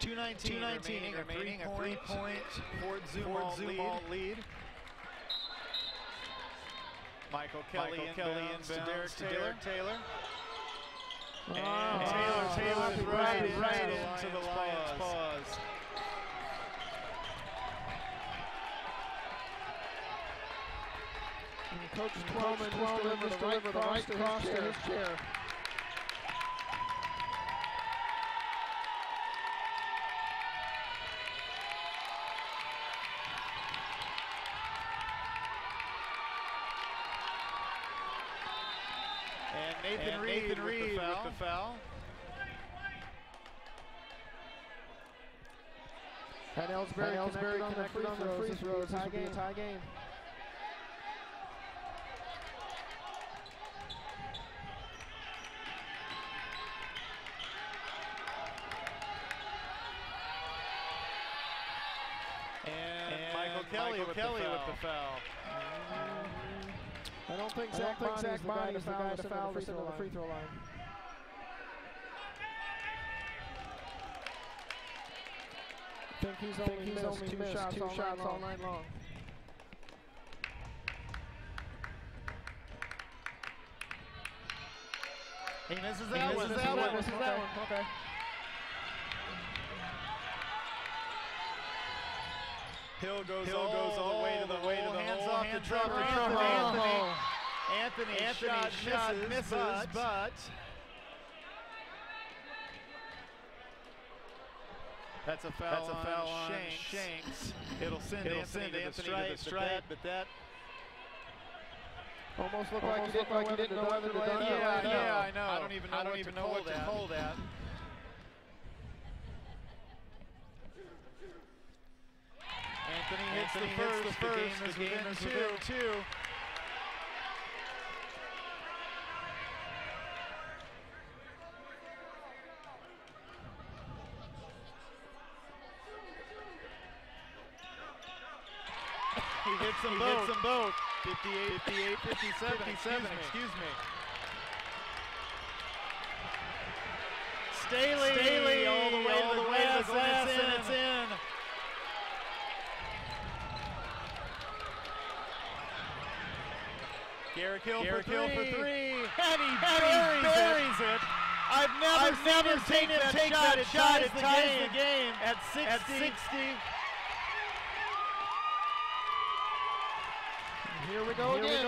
$2:19 remaining, a 3-point Fort Zumwalt lead. Michael Kelly inbounds to Derek Taylor. And Taylor's right into the Lions' paws. And Coach Twellman just delivered the right cross to his chair. And Nathan Reed with the foul. And Ellsbury connected on the free throws. This will be a tie game. Kelly with the foul. I don't think Zach Bonnie is the guy to foul the free throw line. I think he's only missed two shots all night long. He misses that one. Okay. Hill goes all the way to the hole. Hands off to Trevor. Anthony shot misses, but that's a foul on Shanks. It'll send Anthony to the stripe, but that almost looked like he didn't know whether to dunk. Yeah, I know. I don't even know what to call that. Anthony hits the first. The game is within two. He hits them both. 58, 57, excuse me. Staley all the way to the glass, and it's in. Garrick Hill for three. And he buries it. I've never seen him take that shot. It ties the game at 60. Here we go again.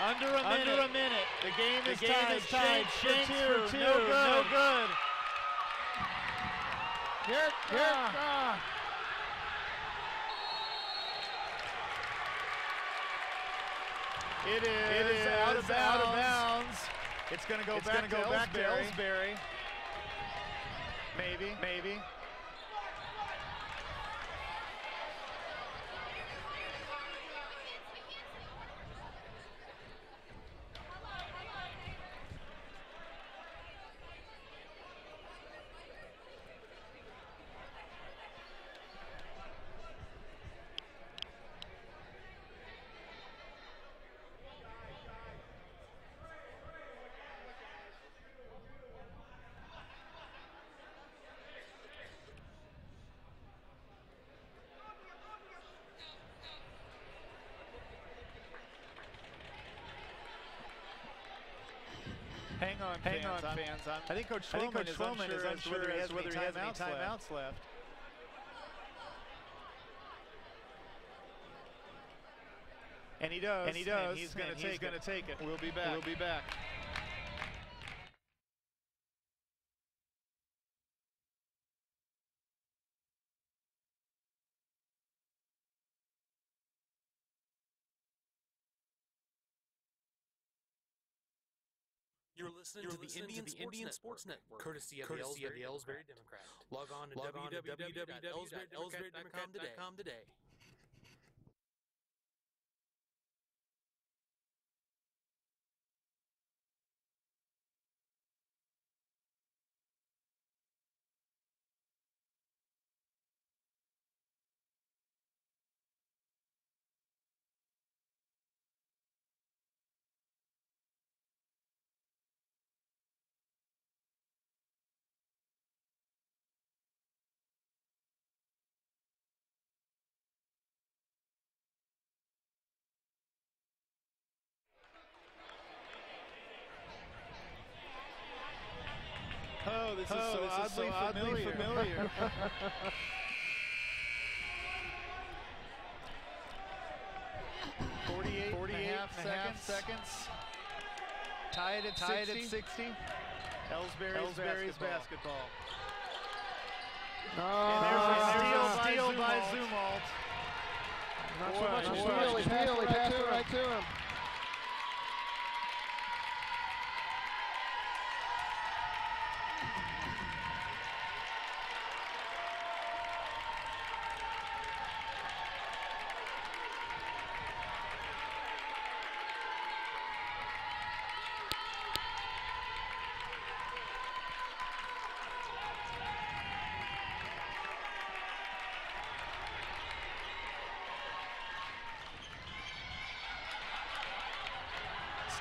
Under a minute. The game is tied. Shanks for two. No good. It is out of bounds. It's going to go back to Ellsbury. Maybe. Hang on, fans. I think Coach Schwellman is unsure as to whether he has any timeouts left. And he does. And he's going to take it. We'll be back. You're listening to the Indian Sports Network, courtesy of the Ellsbury Democrat. Log on to www.ellsburydemocrat.com today. Oh, this is so oddly familiar. 48.5 seconds. Tied at 60. Ellsbury's basketball. And there's a steal by Zumwalt. Not so much a steal. He passed it right to him.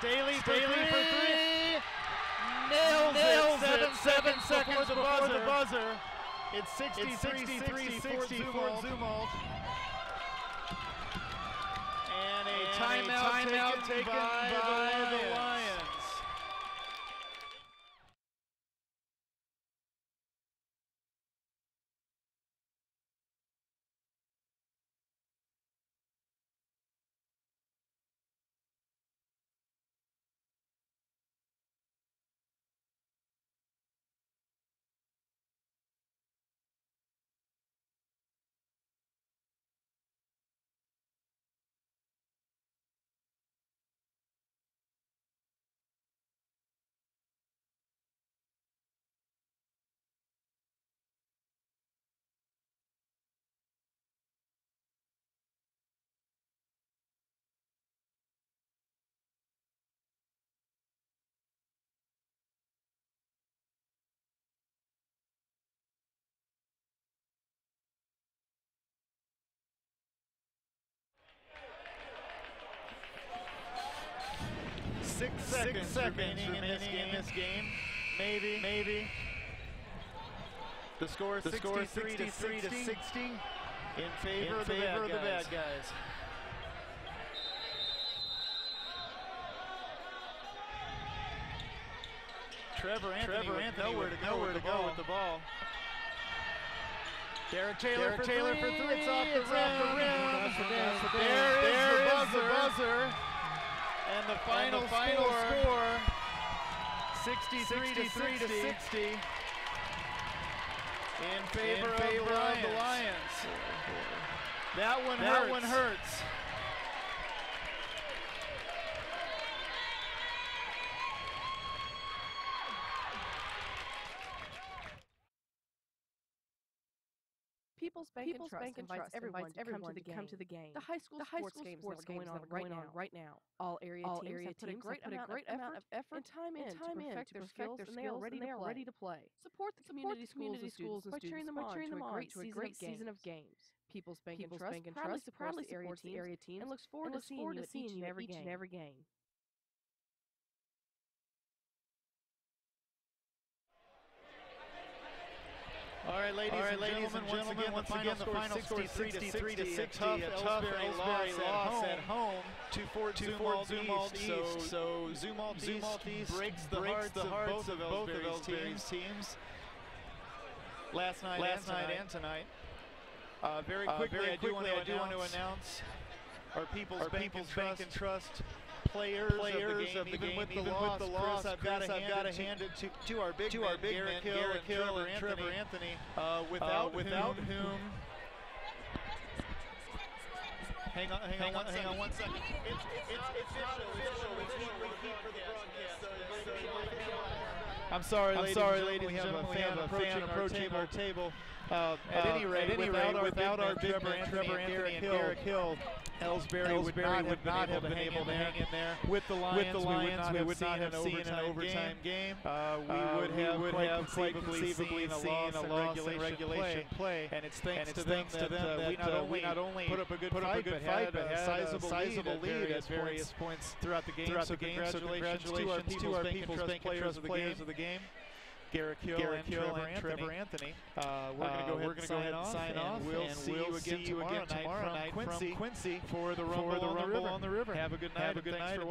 Staley for three. Nails it. 7 seconds before the buzzer. It's 63-60 for Zumwalt. And a timeout taken by the Lions. Six seconds remaining in this game. Maybe. The score is 63-60 in favor of the bad guys. Trevor Anthony nowhere to go with the ball. Derek Taylor for three. It's off the rim. There is the buzzer. And the final score 63-60 in favor of the Lions. That one hurts. People's Bank and Trust invites everyone to come to the game. The high school sports games that are going on right now. All area teams have put a great amount of effort and time in to perfect their skills, and they are ready to play. Support the community schools and by cheering them on to a great season of games. People's Bank and Trust proudly supports the area teams and looks forward to seeing you at each and every game. All right, ladies and gentlemen, once again, the final score is 63-60. A tough Ellsbury loss at home to Fort Zumwalt East. So Zumwalt East breaks the hearts of both of Ellsbury's teams. Last night and tonight. Very quickly, I do want to announce our People's Bank and Trust players of the game. Even with the loss, I've got to hand it to our big men, Garrett Hill and Trevor Anthony, without whom. Hang on one second. It's not official. We keep for the broadcast. I'm sorry, ladies and gentlemen. We have a fan approaching our table. At any rate, without our big men, Trevor Anthony and Garrett Hill, Ellsbury would not have been able to hang in there. With the Lions, we would not have seen an overtime game. We would have quite conceivably seen a loss in regulation play. And it's thanks to them that we not only put up a good fight, but had a sizable lead at various points throughout the game. So congratulations to our People's Bank and Trust players of the game. Garrett Hill and Trevor Anthony. We're going to go ahead and sign off. We'll see you again tomorrow night from Quincy for the Rumble on the River. Have a good night.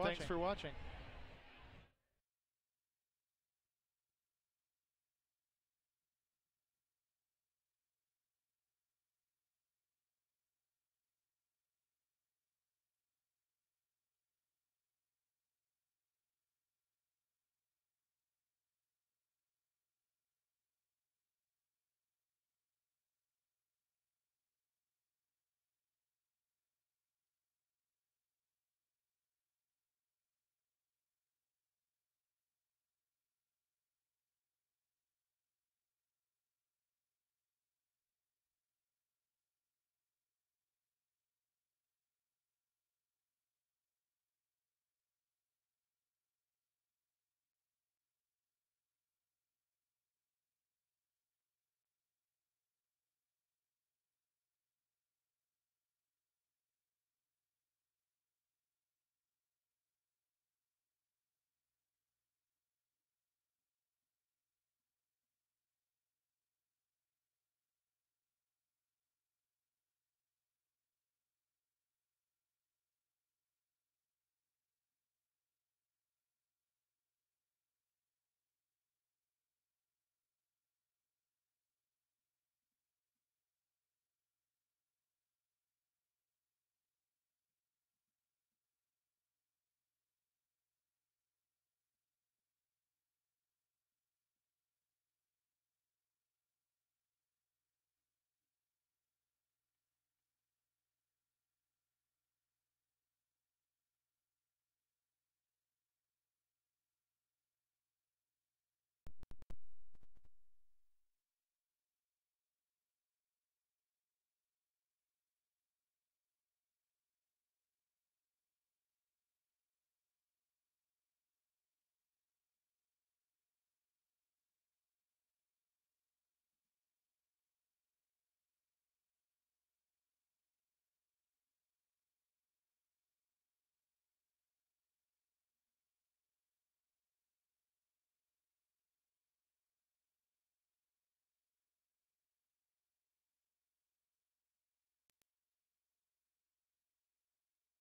Thanks for watching.